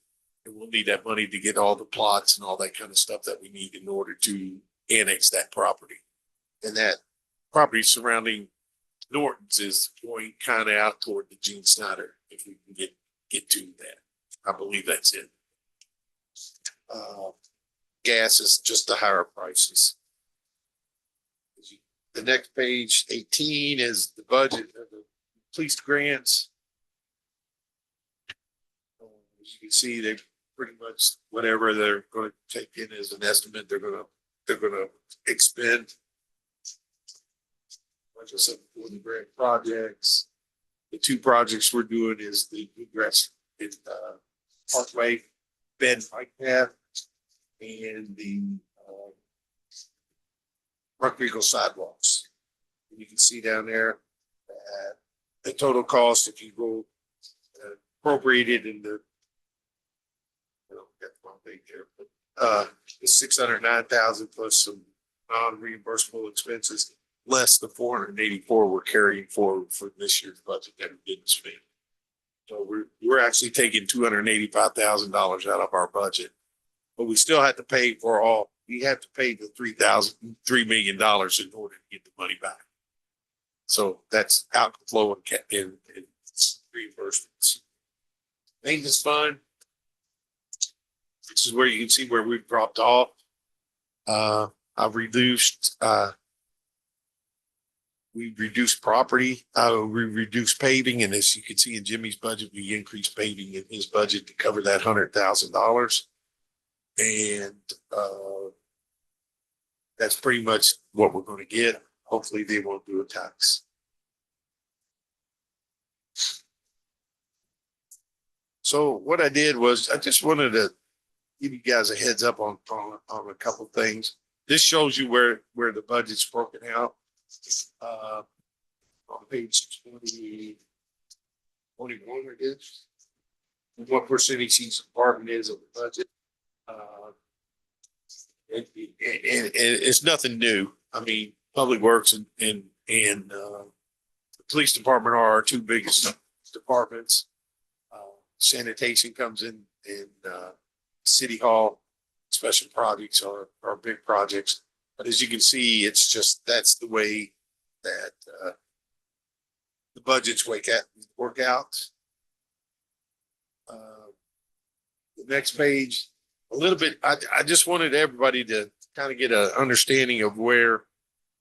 And we'll need that money to get all the plots and all that kind of stuff that we need in order to annex that property. And that property surrounding Norton's is going kind of out toward the Gene Snyder, if we can get to that. I believe that's it. Gas is just the higher prices. The next page, 18, is the budget of the police grants. As you can see, they pretty much whatever they're going to take in as an estimate, they're going to expend. Bunch of 740 grant projects. The two projects we're doing is the Bluegrass Parkway bed bike path and the Rock Eagle sidewalks. And you can see down there that the total cost, if you go appropriated in the, that's one thing here, but is 609,000 plus some non-reimbursable expenses, less the 484 we're carrying forward for this year's budget that we didn't spend. So we're actually taking $285,000 out of our budget, but we still have to pay for all. We have to pay the $3 million in order to get the money back. So that's outflow and reimbursements. Maintenance fund. This is where you can see where we've dropped off. I've reduced. We reduced property. We reduced paving, and as you can see in Jimmy's budget, we increased paving in his budget to cover that $100,000. And that's pretty much what we're going to get. Hopefully they won't do a tax. So what I did was I just wanted to give you guys a heads up on a couple of things. This shows you where the budget's broken out. On page 21, it is. What percentage each department is of the budget. And it's nothing new. I mean, Public Works and the police department are our two biggest departments. Sanitation comes in City Hall. Special projects are big projects. But as you can see, it's just that's the way that the budgets work out. The next page. A little bit, I just wanted everybody to kind of get an understanding of where,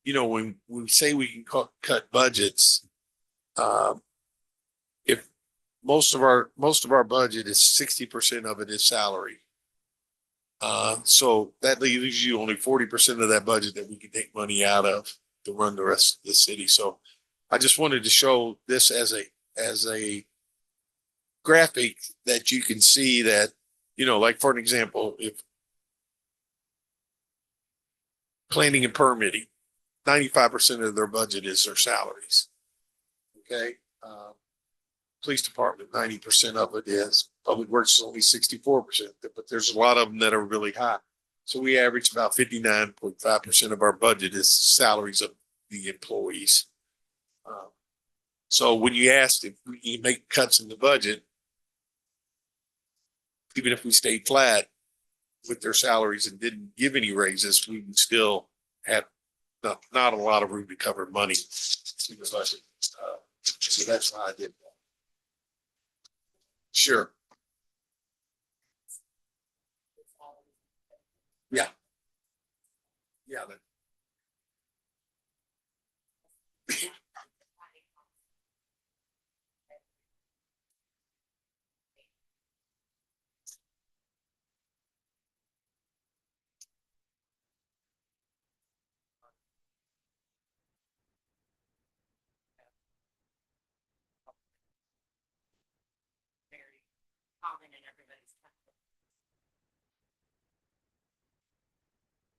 when we say we can cut budgets, if most of our budget is 60% of it is salary. So that leaves you only 40% of that budget that we can take money out of to run the rest of the city. So I just wanted to show this as a graphic that you can see that, like for an example, if planning and permitting, 95% of their budget is their salaries. Okay. Police department, 90% of it is. Public Works is only 64%, but there's a lot of them that are really high. So we average about 59.5% of our budget is salaries of the employees. So when you asked if we make cuts in the budget, even if we stayed flat with their salaries and didn't give any raises, we would still have not a lot of room to cover money in the budget. So that's why I did that. Sure. Yeah. Yeah.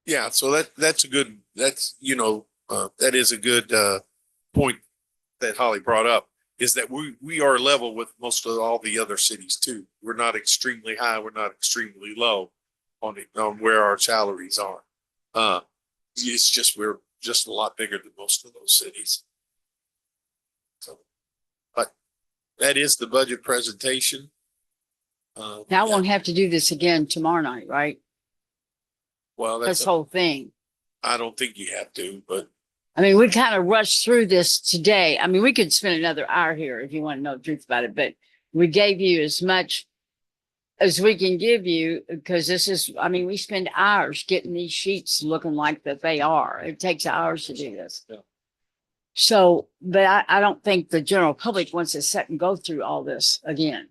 Yeah, so that's a good, that is a good point that Holly brought up, is that we are level with most of all the other cities too. We're not extremely high, we're not extremely low on where our salaries are. It's just, we're just a lot bigger than most of those cities. So, but that is the budget presentation. Now I won't have to do this again tomorrow night, right? Well, This whole thing. I don't think you have to, but I mean, we kind of rushed through this today. I mean, we could spend another hour here if you want to know the truth about it, but we gave you as much as we can give you, because this is, I mean, we spend hours getting these sheets looking like that they are. It takes hours to do this. Yeah. So, but I don't think the general public wants to sit and go through all this again.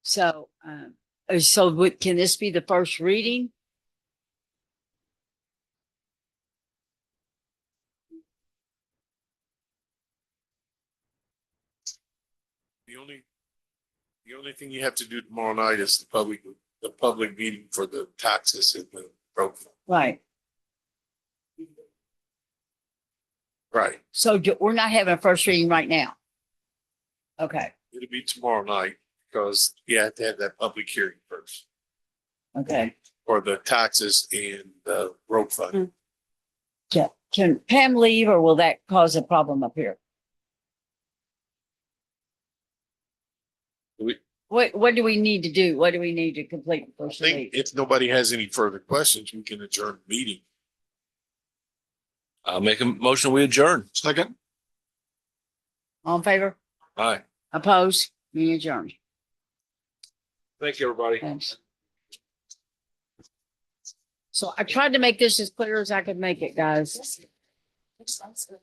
So, can this be the first reading? The only thing you have to do tomorrow night is the public meeting for the taxes and the road fund. Right. Right. So we're not having a first reading right now. Okay, It'll be tomorrow night because you have to have that public hearing first okay. for the taxes and the road fund. Yeah. Can Pam leave or will that cause a problem up here? What do we need to do? What do we need to complete I first think reading? if nobody has any further questions, we can adjourn the meeting. I'll make a motion, we adjourn. Second. All in favor? Aye. Opposed? Meeting adjourned. Thank you, everybody. Thanks. So I tried to make this as clear as I could make it, guys. Sounds good.